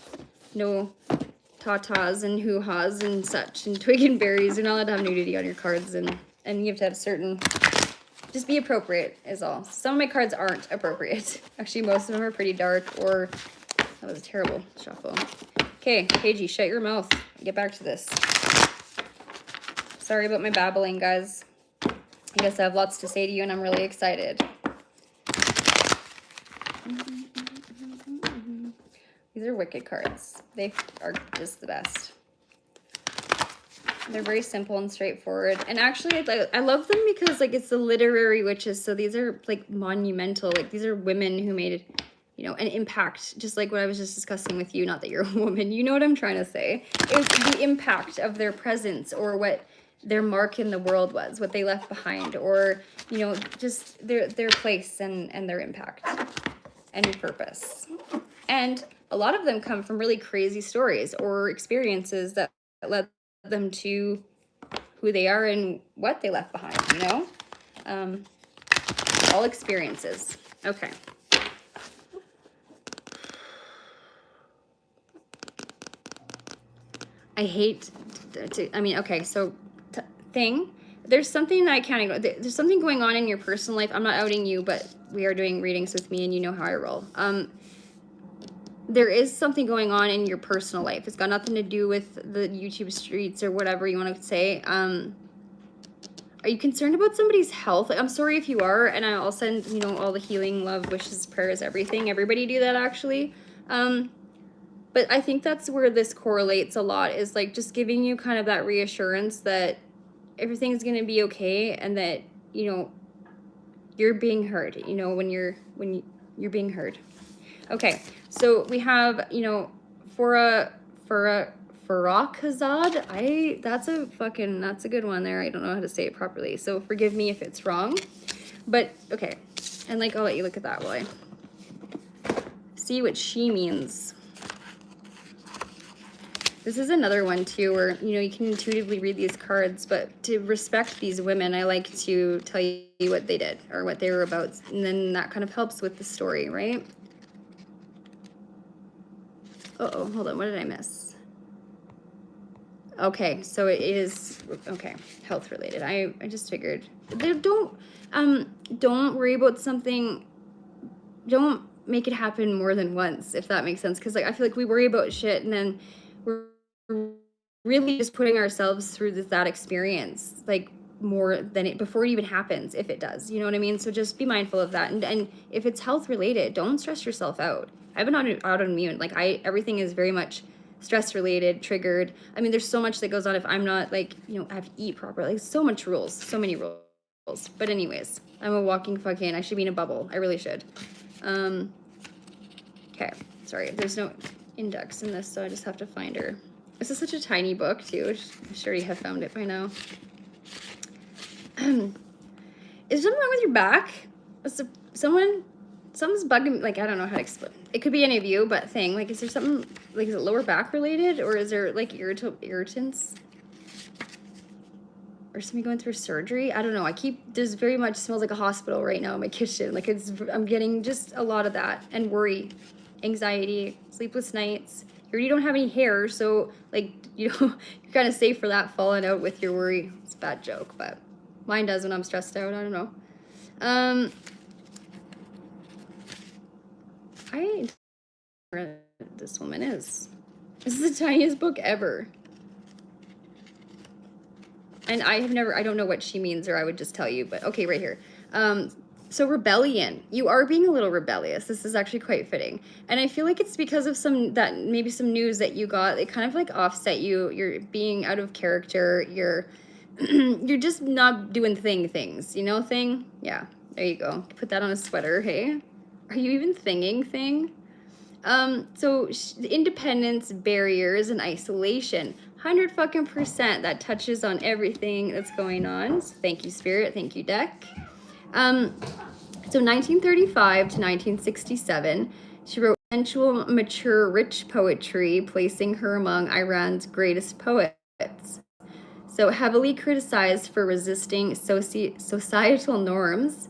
No... tatas and hoo-has and such, and twig and berries. You're not allowed to have nudity on your cards, and you have to have certain, just be appropriate is all. Some of my cards aren't appropriate. Actually, most of them are pretty dark, or, that was a terrible shuffle. Okay, KG, shut your mouth. Get back to this. Sorry about my babbling, guys. I guess I have lots to say to you, and I'm really excited. These are wicked cards. They are just the best. They're very simple and straightforward. And actually, I love them because, like, it's the literary witches. So these are, like, monumental. Like, these are women who made, you know, an impact. Just like what I was just discussing with you. Not that you're a woman. You know what I'm trying to say. It's the impact of their presence or what their mark in the world was. What they left behind. Or, you know, just their place and their impact. And purpose. And... a lot of them come from really crazy stories or experiences that led them to who they are and what they left behind, you know? All experiences. Okay. I hate to, I mean, okay, so there's something that I can't ignore. There's something going on in your personal life. I'm not outing you, but we are doing readings with me and you know how I roll. There is something going on in your personal life. It's got nothing to do with the YouTube streets or whatever you want to say. Are you concerned about somebody's health? Like, I'm sorry if you are, and I'll send, you know, all the healing, love, wishes, prayers, everything. Everybody do that, actually. But I think that's where this correlates a lot, is like just giving you kind of that reassurance that everything's going to be okay and that, you know, you're being heard, you know, when you're being heard. Okay, so we have, you know, Farakazad. That's a good one there. I don't know how to say it properly, so forgive me if it's wrong. But okay, and like I'll let you look at that while I see what she means. This is another one too, where, you know, you can intuitively read these cards, but to respect these women, I like to tell you what they did or what they were about, and then that kind of helps with the story, right? Uh-oh, hold on, what did I miss? Okay, so it is, okay, health related. I just figured. Don't worry about something, don't make it happen more than once, if that makes sense. Because, like, I feel like we worry about shit and then we're really just putting ourselves through that experience, like, more than it, before it even happens, if it does, you know what I mean? So just be mindful of that. And if it's health related, don't stress yourself out. I have an autoimmune, like everything is very much stress related, triggered. I mean, there's so much that goes on if I'm not, like, you know, I have to eat properly. Like, so much rules, so many rules. But anyways, I'm a walking I should be in a bubble. I really should. Okay, sorry, there's no, index in this, so I just have to find her. This is such a tiny book too. I should already have found it by now. Is something wrong with your back? Something's bugging me. Like, I don't know how to explain. It could be any of you, but thing, like, is there something, like, is it lower back related, or is there, like, irritants? Or somebody going through surgery? I don't know. There's very much smells like a hospital right now in my kitchen. Like, I'm getting just a lot of that. And worry, anxiety, sleepless nights. You already don't have any hair, so, like, you're kind of safe for that falling out with your worry. It's a bad joke, but mine does when I'm stressed out. I don't know. I don't know where this woman is. This is the tiniest book ever. And I don't know what she means, or I would just tell you, but okay, right here. So rebellion. You are being a little rebellious. This is actually quite fitting. And I feel like it's because of maybe some news that you got. It kind of like offset you. You're being out of character. You're you're just not doing things, you know, thing? Yeah, there you go. Put that on a sweater, hey? Are you even thing? So independence, barriers, and isolation. 100% that touches on everything that's going on. So thank you, Spirit. Thank you, Deck. So 1935 to 1967, she wrote sensual, mature, rich poetry, placing her among Iran's greatest poets. So heavily criticized for resisting societal norms.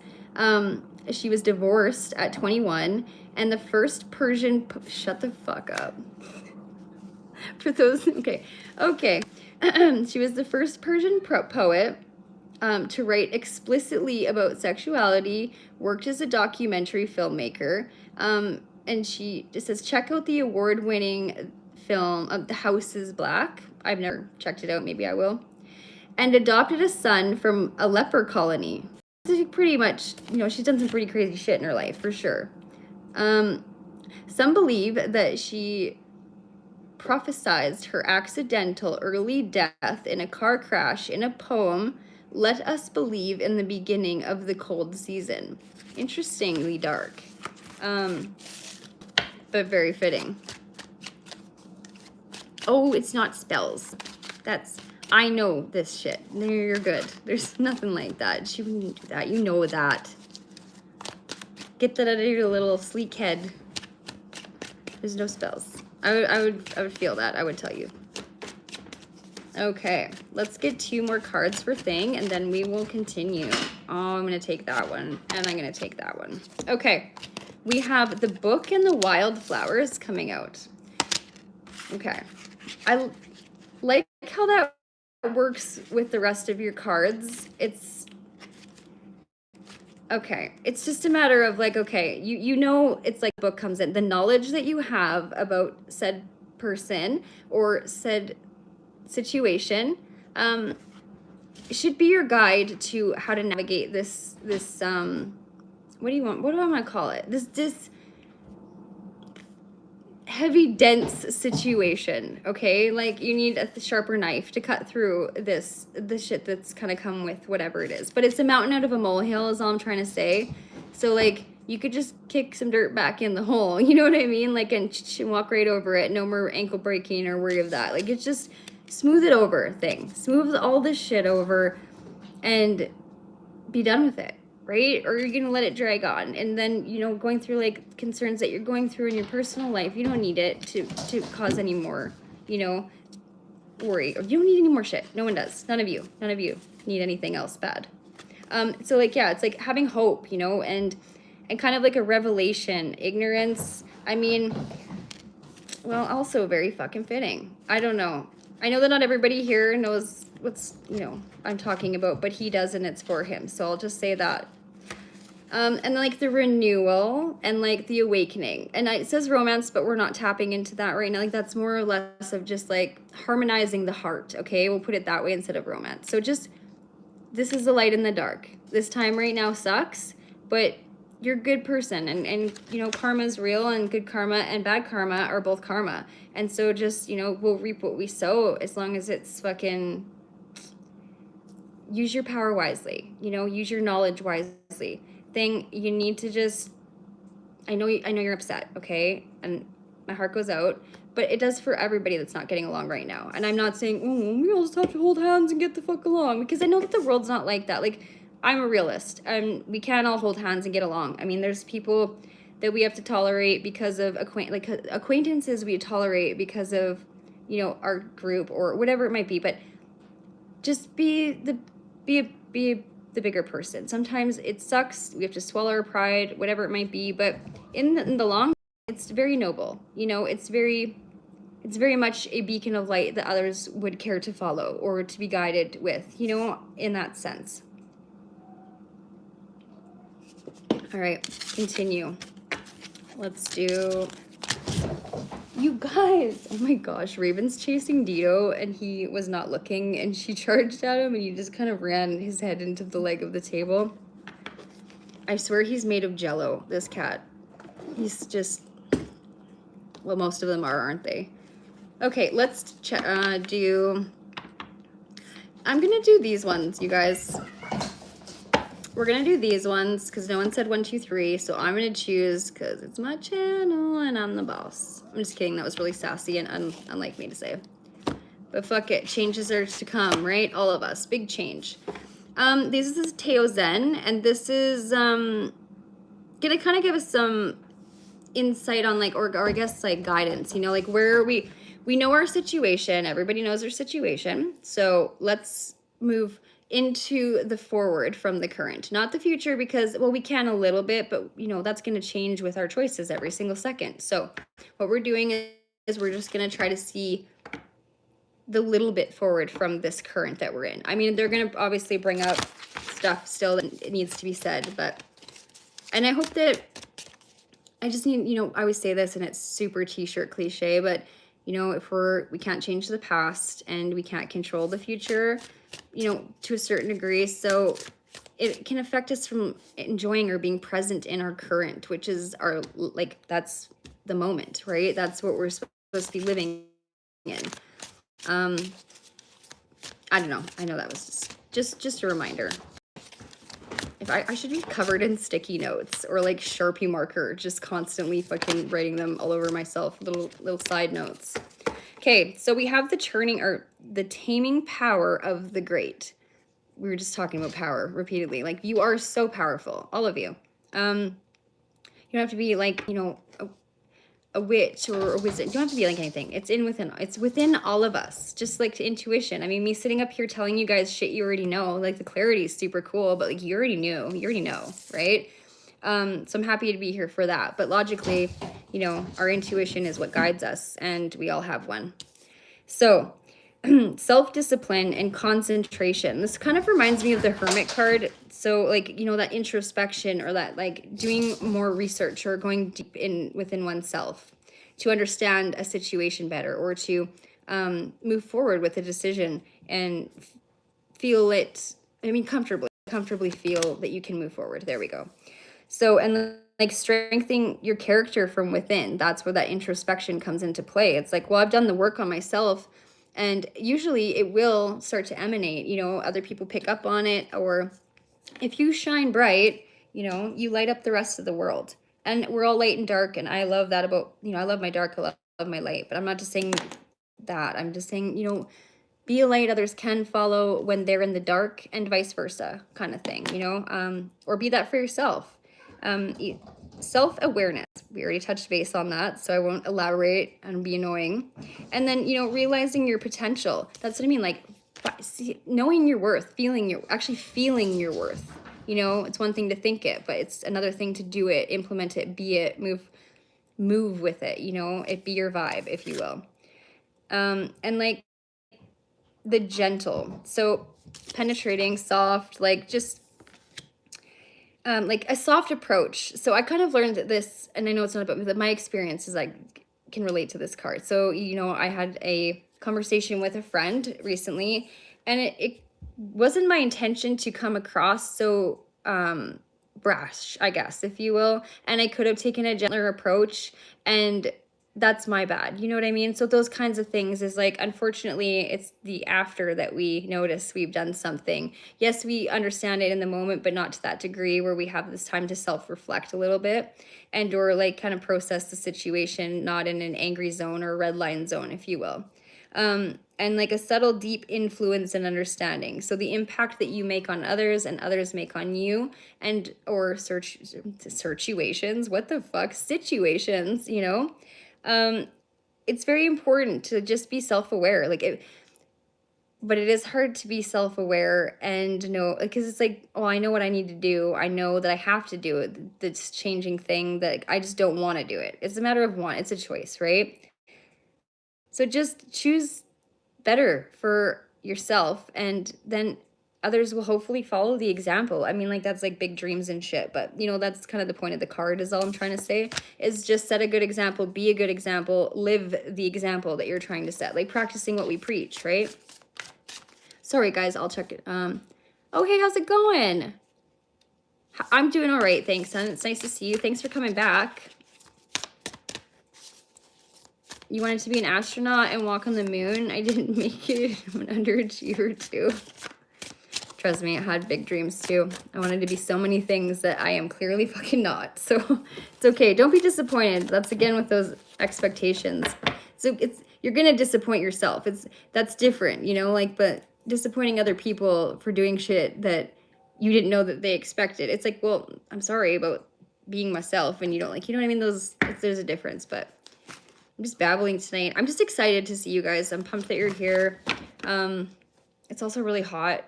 She was divorced at 21, and the first Persian... Shut the fuck up. For those... Okay. She was the first Persian poet to write explicitly about sexuality, worked as a documentary filmmaker, and she just says, check out the award-winning film The House is Black. I've never checked it out. Maybe I will. And adopted a son from a leper colony. Pretty much, you know, she's done some pretty crazy shit in her life, for sure. Some believe that she prophesized her accidental early death in a car crash in a poem, Let Us Believe in the Beginning of the Cold Season. Interestingly dark, but very fitting. Oh, it's not spells. I know this shit. You're good. There's nothing like that. She wouldn't do that. You know that. Get that out of your little sleek head. There's no spells. I would feel that. I would tell you. Okay, let's get 2 more cards for thing, and then we will continue. Oh, I'm gonna take that one, and I'm gonna take that one. Okay, we have the Book and the Wildflowers coming out. Okay, I like how that works with the rest of your cards. It's okay. It's just a matter of like, okay, you know, it's like book comes in. The knowledge that you have about said person or said situation should be your guide to how to navigate this what do I want to call it? This heavy, dense situation, okay? Like, you need a sharper knife to cut through the shit that's kind of come with whatever it is. But it's a mountain out of a molehill is all I'm trying to say. So, like, you could just kick some dirt back in the hole, you know what I mean? Like, and walk right over it. No more ankle breaking or worry of that. Like, it's just smooth it over thing. Smooth all this shit over and be done with it. Right? Or you're going to let it drag on. And then, you know, going through like concerns that you're going through in your personal life, you don't need it to cause any more, you know, worry. You don't need any more shit. No one does. None of you need anything else bad. So like, yeah, it's like having hope, you know, and kind of like a revelation. Ignorance, I mean, well, also very fucking fitting. I don't know. I know that not everybody here knows what's, you know, I'm talking about, but he does, and it's for him. So I'll just say that. And then like the renewal and like the awakening. And it says romance, but we're not tapping into that right now. Like that's more or less of just like harmonizing the heart. Okay, we'll put it that way instead of romance. So just, this is the light in the dark. This time right now sucks, but you're a good person, and you know, karma's real, and good karma and bad karma are both karma. And so just, you know, we'll reap what we sow, as long as it's fucking, use your power wisely, you know, use your knowledge wisely. Thing, you need to just, I know you're upset, okay? And My heart goes out, but it does for everybody that's not getting along right now. And I'm not saying, oh, we all just have to hold hands and get the fuck along, because I know that the world's not like that. Like, I'm a realist, and we can't all hold hands and get along. I mean, there's people that we have to tolerate because of acquaintances we tolerate because of, you know, our group or whatever it might be. But just be the bigger person. Sometimes it sucks. We have to swallow our pride, whatever it might be. But in the long, it's very noble. You know, it's very much a beacon of light that others would care to follow or to be guided with, you know, in that sense. All right, continue. Let's do, you guys, oh my gosh, Raven's chasing Dio and he was not looking and she charged at him and he just kind of ran his head into the leg of the table. I swear he's made of jello, this cat. He's just, well, most of them are, aren't they? Okay, let's do, I'm gonna do these ones, you guys. We're gonna do these ones because no one said 1, 2, 3, so I'm gonna choose because it's my channel and I'm the boss. I'm just kidding, that was really sassy and unlike me to say. But fuck it, changes are to come, right? All of us, big change. This is Teao Zen, and this is gonna kind of give us some insight on like, or I guess like guidance, you know, like where we know our situation, everybody knows their situation, so let's move into the forward from the current, not the future, because, well, we can a little bit, but you know, that's going to change with our choices every single second. So what we're doing is we're just going to try to see the little bit forward from this current that we're in. I mean, they're going to obviously bring up stuff still that it needs to be said, but, and I hope that, I just need, you know, I always say this and it's super t-shirt cliche, but you know, if we can't change the past and we can't control the future, you know, to a certain degree. So it can affect us from enjoying or being present in our current, which is our, like, that's the moment, right? That's what we're supposed to be living in. I don't know. I know that was just a reminder. If I should be covered in sticky notes or like Sharpie marker, just constantly fucking writing them all over myself, little side notes. Okay, so we have the taming power of the great. We were just talking about power repeatedly. Like, you are so powerful, all of you. You don't have to be like, you know, a witch or a wizard. You don't have to be like anything. It's within all of us. Just like intuition. I mean, me sitting up here telling you guys shit you already know, like the clarity is super cool, but like you already know, right? So I'm happy to be here for that. But logically, you know, our intuition is what guides us, and we all have one. So self-discipline and concentration. This kind of reminds me of the Hermit card. So like, you know, that introspection or that like doing more research or going deep within oneself to understand a situation better, or to move forward with a decision and feel it, I mean, comfortably feel that you can move forward. There we go. So, and like strengthening your character from within, that's where that introspection comes into play. It's like, well, I've done the work on myself, and usually it will start to emanate, you know, other people pick up on it, or if you shine bright, you know, you light up the rest of the world. And we're all light and dark, and I love that about, you know, I love my dark, I love my light, but I'm not just saying that. I'm just saying, you know, be a light others can follow when they're in the dark, and vice versa kind of thing, you know, or be that for yourself. Self-awareness, we already touched base on that, so I won't elaborate and be annoying. And then, you know, realizing your potential. That's what I mean, like knowing your worth, feeling your worth. You know, it's one thing to think it, but it's another thing to do it, implement it, be it, move with it, you know, it be your vibe, if you will. And like the gentle, so penetrating, soft, like just like a soft approach. So I kind of learned this, and I know it's not about me, but my experience is I can relate to this card. So, you know, I had a conversation with a friend recently, and it wasn't my intention to come across so brash, I guess, if you will. And I could have taken a gentler approach, and that's my bad. You know what I mean? So those kinds of things is like, unfortunately, it's the after that we notice we've done something. Yes, we understand it in the moment, but not to that degree where we have this time to self-reflect a little bit and or like kind of process the situation, not in an angry zone or red line zone, if you will. And like a subtle, deep influence and understanding. So the impact that you make on others and others make on you, and or situations, what the fuck, situations, you know? It's very important to just be self-aware. But it is hard to be self-aware and know, because it's like, oh, I know what I need to do. I know that I have to do it. This changing thing that I just don't want to do it. It's a matter of want. It's a choice, right? So just choose better for yourself, and then others will hopefully follow the example. I mean, like, that's like big dreams and shit, but you know, that's kind of the point of the card, is all I'm trying to say, is just set a good example, be a good example, live the example that you're trying to set, like practicing what we preach, right? Sorry guys, I'll check it. Oh, hey, how's it going? I'm doing all right, thanks, son. It's nice to see you. Thanks for coming back. You wanted to be an astronaut and walk on the moon? I didn't make it. I'm an underachiever too. Trust me, I had big dreams too. I wanted to be so many things that I am clearly fucking not. So it's okay. Don't be disappointed. That's again with those expectations. So you're gonna disappoint yourself. That's different, you know, like, but disappointing other people for doing shit that you didn't know that they expected. It's like, well, I'm sorry about being myself and you don't like, you know what I mean? There's a difference, but I'm just babbling tonight. I'm just excited to see you guys. I'm pumped that you're here. It's also really hot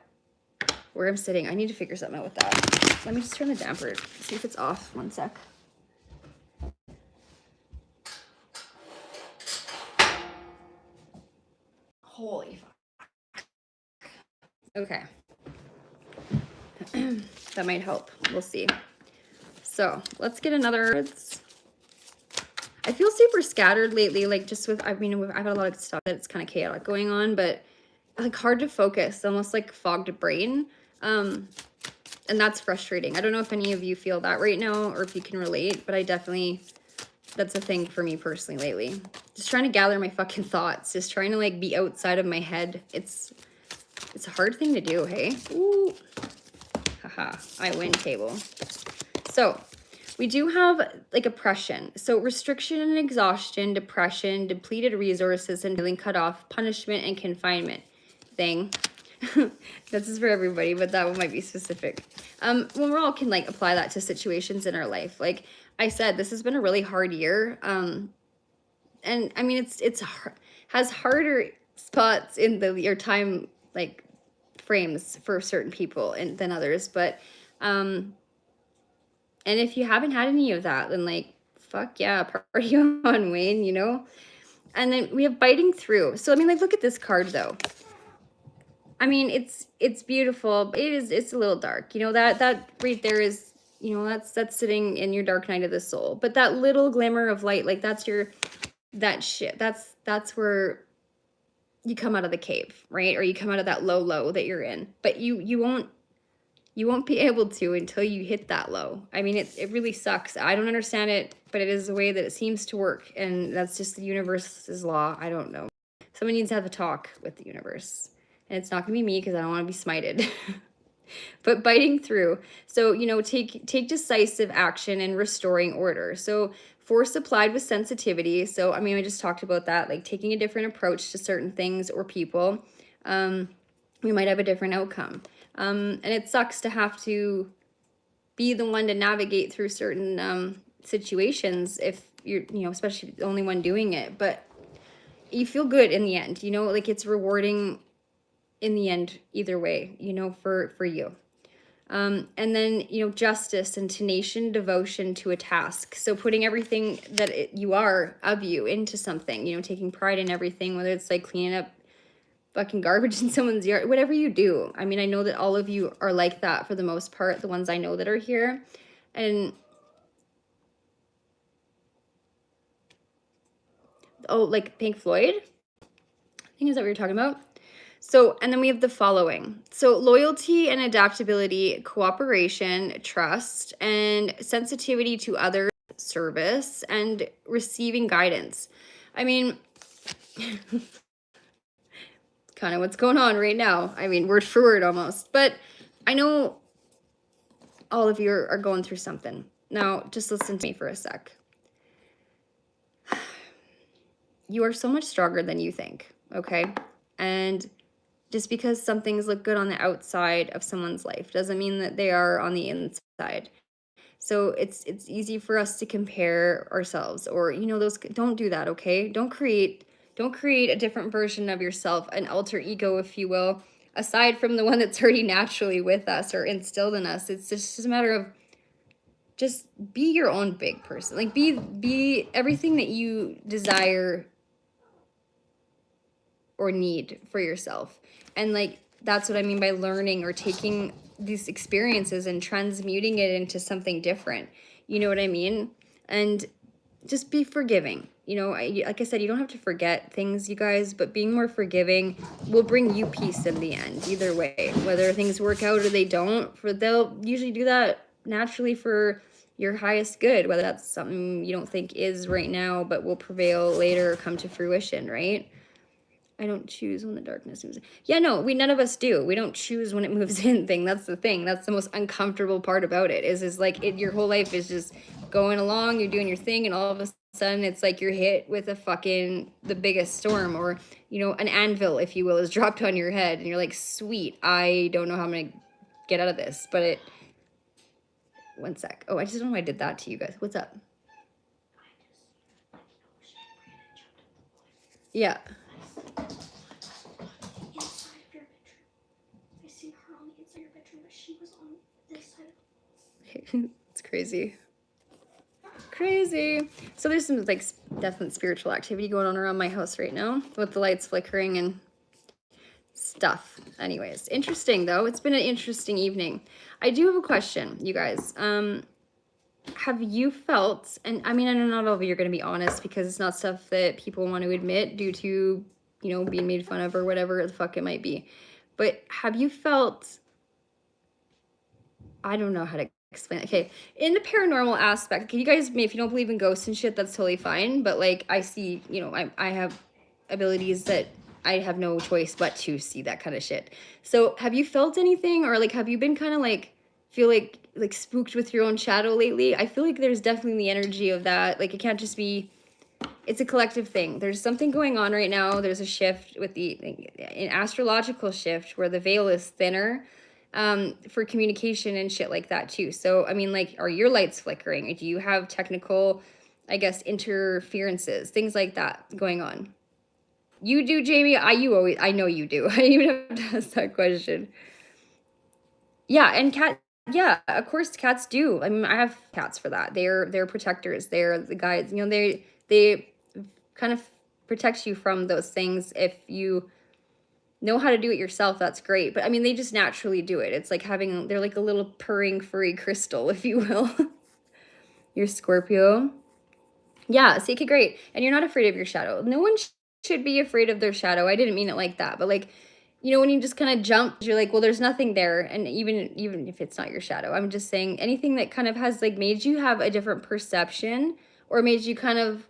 where I'm sitting. I need to figure something out with that. Let me just turn the damper, see if it's off. One sec. Holy fuck. Okay. That might help. We'll see. So let's get another. I feel super scattered lately, like just with, I mean, I've had a lot of stuff that's kind of chaotic going on, but like hard to focus, almost like fogged brain. And that's frustrating. I don't know if any of you feel that right now or if you can relate, but I definitely, that's a thing for me personally lately. Just trying to gather my fucking thoughts, just trying to like be outside of my head. It's a hard thing to do, hey? Ooh. Haha, I win table. So we do have like oppression. So restriction and exhaustion, depression, depleted resources, and feeling cut off, punishment and confinement thing. This is for everybody, but that one might be specific. When we're all can like apply that to situations in our life. Like I said, this has been a really hard year. And I mean, has harder spots in your time, like frames for certain people than others. But, and if you haven't had any of that, then like, fuck yeah, party on, Wayne, you know? And then we have biting through. So, I mean, like, look at this card though. I mean, it's beautiful. It's a little dark. You know, that right there is, you know, that's sitting in your dark night of the soul. But that little glimmer of light, like that's that's where you come out of the cave, right? Or you come out of that low that you're in. But you won't be able to until you hit that low. I mean, it really sucks. I don't understand it, but it is the way that it seems to work. And that's just the universe's law. I don't know. Someone needs to have a talk with the universe. And it's not going to be me because I don't want to be smited. But biting through. So, you know, take decisive action in restoring order. So force applied with sensitivity. So, I mean, I just talked about that, like taking a different approach to certain things or people. We might have a different outcome. And it sucks to have to be the one to navigate through certain situations if you're, you know, especially the only one doing it. But you feel good in the end, you know, like it's rewarding in the end either way, you know, for you. And then, you know, justice and tenacious devotion to a task. So putting everything that you are of you into something, you know, taking pride in everything, whether it's like cleaning up fucking garbage in someone's yard, whatever you do. I mean, I know that all of you are like that for the most part, the ones I know that are here. And oh, like Pink Floyd, I think is that what you're talking about. So, and then we have the following. So loyalty and adaptability, cooperation, trust, and sensitivity to others, service and receiving guidance. I mean, kind of what's going on right now. I mean, word for word almost. But I know all of you are going through something. Now, just listen to me for a sec. You are so much stronger than you think, okay? And just because some things look good on the outside of someone's life doesn't mean that they are on the inside. So it's easy for us to compare ourselves, or those. Don't do that, okay? Don't create a different version of yourself, an alter ego, if you will, aside from the one that's already naturally with us or instilled in us. It's just a matter of just be your own big person. Like be everything that you desire or need for yourself. And like that's what I mean by learning or taking these experiences and transmuting it into something different. You know what I mean? And just be forgiving. Like I said, you don't have to forget things, you guys, but being more forgiving will bring you peace in the end, either way. Whether things work out or they don't, they'll usually do that naturally for your highest good, whether that's something you don't think is right now, but will prevail later or come to fruition, right? I don't choose when the darkness moves in. Yeah, no, none of us do. We don't choose when it moves in thing. That's the thing. That's the most uncomfortable part about it is like your whole life is just going along, you're doing your thing, and all of a sudden it's like you're hit with the biggest storm, or, an anvil, if you will, is dropped on your head and you're like, sweet, I don't know how I'm going to get out of this. But one sec. Oh, I just don't know why I did that to you guys. What's up? Yeah. It's crazy. So there's some like definite spiritual activity going on around my house right now with the lights flickering and stuff. Anyways, interesting though. It's been an interesting evening. I do have a question, you guys. Have you felt, and I mean, I know not all of you are going to be honest because it's not stuff that people want to admit due to, being made fun of or whatever the fuck it might be. But have you felt, I don't know how to explain it. Okay, in the paranormal aspect, you guys, if you don't believe in ghosts and shit, that's totally fine. But like, I see, I have abilities that I have no choice but to see that kind of shit. So have you felt anything, or like, have you been kind of like, feel like spooked with your own shadow lately? I feel like there's definitely the energy of that. Like, it can't just be, it's a collective thing. There's something going on right now. There's a shift with an astrological shift where the veil is thinner, for communication and shit like that too. So, I mean, like, are your lights flickering? Do you have technical, I guess, interferences, things like that going on? You do, Jamie? I know you do. I even have to ask that question. Yeah, and yeah, of course cats do. I mean, I have cats for that. They're protectors. They're the guides. They kind of protect you from those things. If you know how to do it yourself, that's great. But I mean, they just naturally do it. It's like they're like a little purring furry crystal, if you will. You're Scorpio. Yeah, see, okay, great. And you're not afraid of your shadow. No one should be afraid of their shadow. I didn't mean it like that, but like, when you just kind of jump, you're like, well, there's nothing there. And even if it's not your shadow, I'm just saying anything that kind of has like made you have a different perception or made you kind of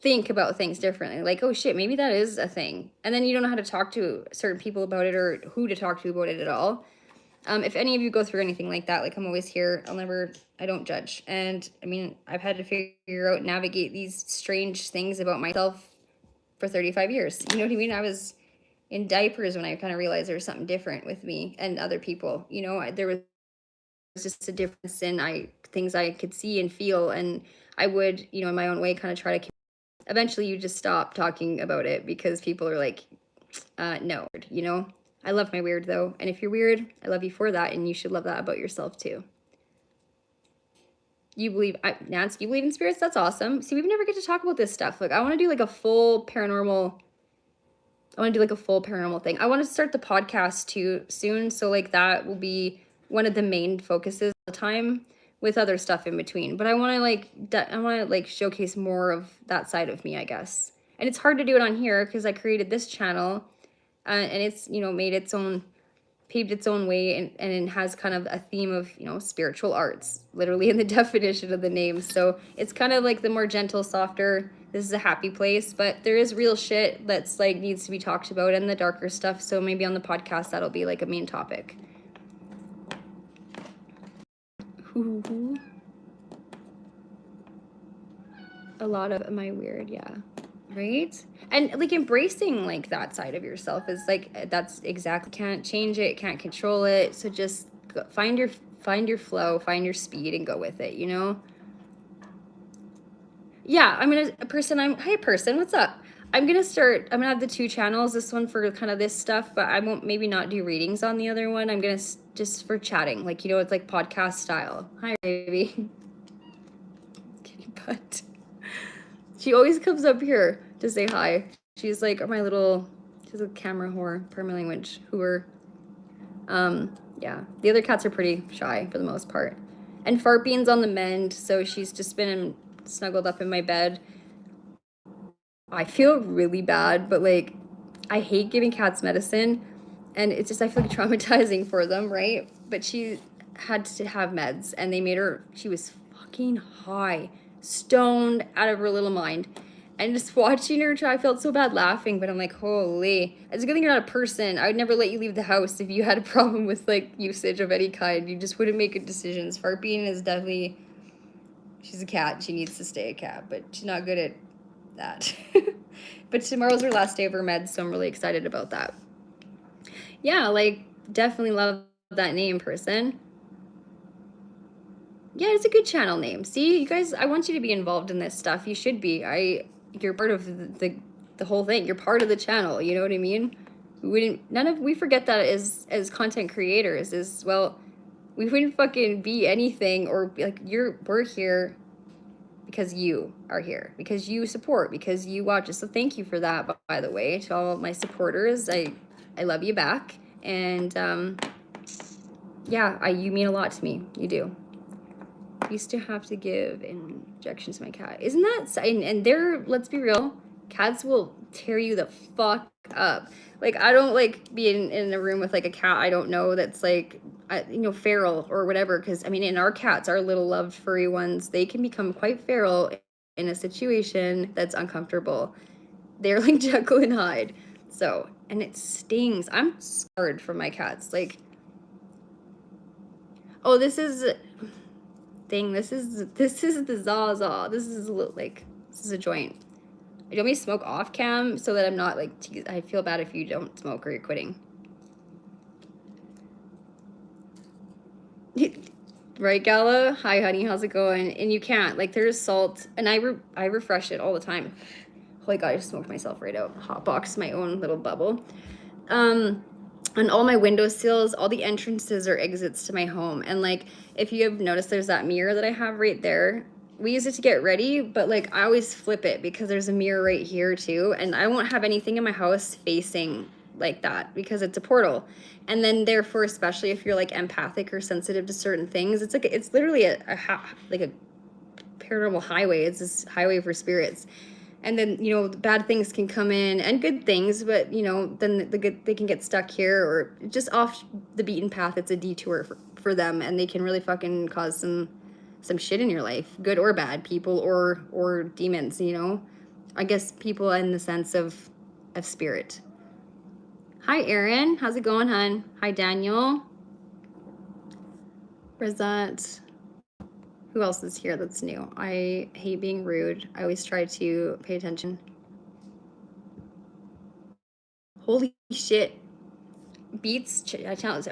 think about things differently. Like, oh shit, maybe that is a thing. And then you don't know how to talk to certain people about it or who to talk to about it at all. If any of you go through anything like that, like, I'm always here. I don't judge. And I mean, I've had to figure out, navigate these strange things about myself for 35 years. You know what I mean? I was in diapers when I kind of realized there was something different with me and other people. There was just a difference in things I could see and feel. And I would, in my own way, kind of try to, eventually you just stop talking about it because people are like, no, I love my weird though. And if you're weird, I love you for that. And you should love that about yourself too. Nance, you believe in spirits? That's awesome. See, we've never get to talk about this stuff. Like, I want to do like a full paranormal thing. I want to start the podcast too soon. So like that will be one of the main focuses of the time with other stuff in between. But I want to showcase more of that side of me, I guess. And it's hard to do it on here because I created this channel and it's, made its own paved its own way, and it has kind of a theme of, you know, spiritual arts, literally in the definition of the name. So it's kind of like the more gentle, softer, this is a happy place, but there is real shit that's like needs to be talked about, and the darker stuff. So maybe on the podcast, that'll be like a main topic. Ooh. A lot of, am I weird? Yeah. Right? And like embracing like that side of yourself is like, that's exactly, can't change it, can't control it. So just find your flow, find your speed, and go with it, you know? Yeah, hi person, what's up? I'm gonna have the 2 channels, this one for kind of this stuff, but I won't maybe not do readings on the other one. I'm gonna just for chatting, like, you know, it's like podcast style. Hi, baby. Kitty butt. She always comes up here to say hi. She's like she's a camera whore, perma language whore. Yeah, the other cats are pretty shy for the most part. And Fart Bean's on the mend, so she's just been snuggled up in my bed. I feel really bad, but like, I hate giving cats medicine, and it's just, I feel like traumatizing for them, right? But she had to have meds, and they made her, she was fucking high, stoned out of her little mind. And just watching her try, I felt so bad laughing, but I'm like, holy, it's a good thing you're not a person. I would never let you leave the house if you had a problem with like usage of any kind. You just wouldn't make good decisions. Fart Bean is definitely, she's a cat. She needs to stay a cat, but she's not good at that. But tomorrow's her last day of her meds, so I'm really excited about that. Yeah, like, definitely love that name, person. Yeah, it's a good channel name. See, you guys, I want you to be involved in this stuff. You should be. You're part of the whole thing. You're part of the channel, you know what I mean? We forget that as content creators, is, well, we wouldn't fucking be anything, or like, we're here because you are here, because you support, because you watch us. So thank you for that, by the way, to all my supporters. I love you back. And yeah, you mean a lot to me. You do. Used to have to give injections to my cat. Isn't that, and they're, let's be real, cats will tear you the fuck up. Like, I don't like being in a room with like a cat I don't know that's like, you know, feral or whatever, because I mean, in our cats, our little loved furry ones, they can become quite feral in a situation that's uncomfortable. They're like Jekyll and Hyde. So, and it stings. I'm scarred from my cats. Like, oh, this is the Zaza. This is a joint. You want me to smoke off cam so that I'm not like, I feel bad if you don't smoke or you're quitting. Right, Gala? Hi, honey, how's it going? And you can't, like, there's salt, and I refresh it all the time. Holy God, I just smoked myself right out. Hotbox my own little bubble. On all my windowsills, all the entrances or exits to my home. And like, if you have noticed, there's that mirror that I have right there. We use it to get ready, but like, I always flip it because there's a mirror right here too. And I won't have anything in my house facing like that because it's a portal. And then therefore, especially if you're like empathic or sensitive to certain things, it's like, it's literally a paranormal highway. It's this highway for spirits. And then, you know, bad things can come in and good things, but, you know, then they can get stuck here or just off the beaten path. It's a detour for them, and they can really fucking cause some shit in your life, good or bad, people or demons, you know. I guess people in the sense of spirit. Hi, Erin. How's it going, hon? Hi, Daniel. Razat. Who else is here that's new? I hate being rude. I always try to pay attention. Holy shit. Beats chats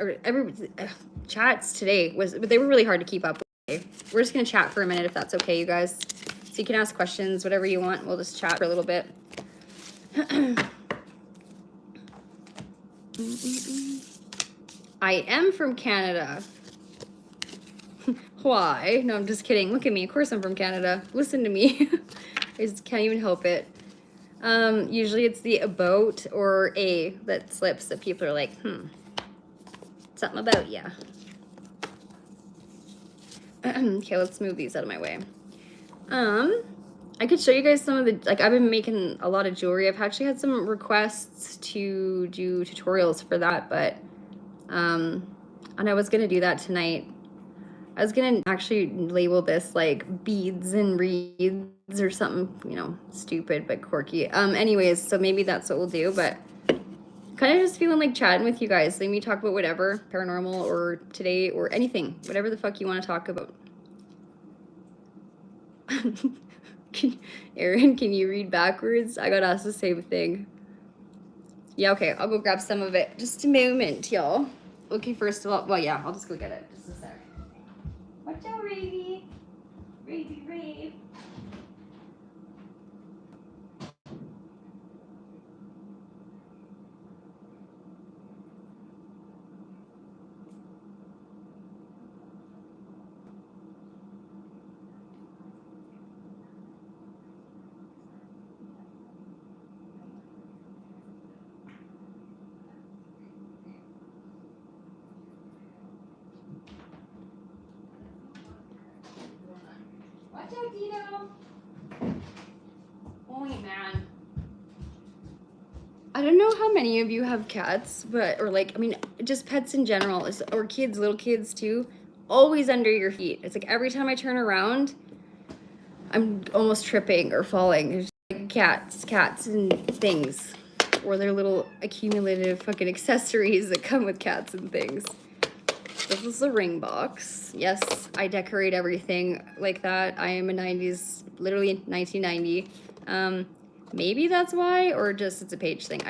today they were really hard to keep up with. We're just gonna chat for a minute if that's okay, you guys. So you can ask questions, whatever you want. We'll just chat for a little bit. I am from Canada. Why? No, I'm just kidding. Look at me. Of course I'm from Canada. Listen to me. I just can't even help it. Usually it's the about or a that slips that people are like, something about ya. Okay, let's move these out of my way. I could show you guys some of the, like, I've been making a lot of jewelry. I've actually had some requests to do tutorials for that, but And I was gonna do that tonight. I was gonna actually label this like beads and reeds or something, you know, stupid but quirky. Anyways, so maybe that's what we'll do, but kind of just feeling like chatting with you guys. Let me talk about whatever, paranormal or today or anything, whatever the fuck you want to talk about. Aaron, can you read backwards? I got asked the same thing. Yeah, okay, I'll go grab some of it. Just a moment, y'all. Okay, first of all, well, yeah, I'll just go get it. Just a sec. Watch out, Ravy. Ravy, Rave. Watch out, Dino. Holy man. I don't know how many of you have cats, but, or like, I mean, just pets in general, or kids, little kids too, always under your feet. It's like every time I turn around, I'm almost tripping or falling. There's like cats and things, or their little accumulative fucking accessories that come with cats and things. This is the ring box. Yes, I decorate everything like that. I am a 90s, literally 1990. Maybe that's why, or just it's a page thing.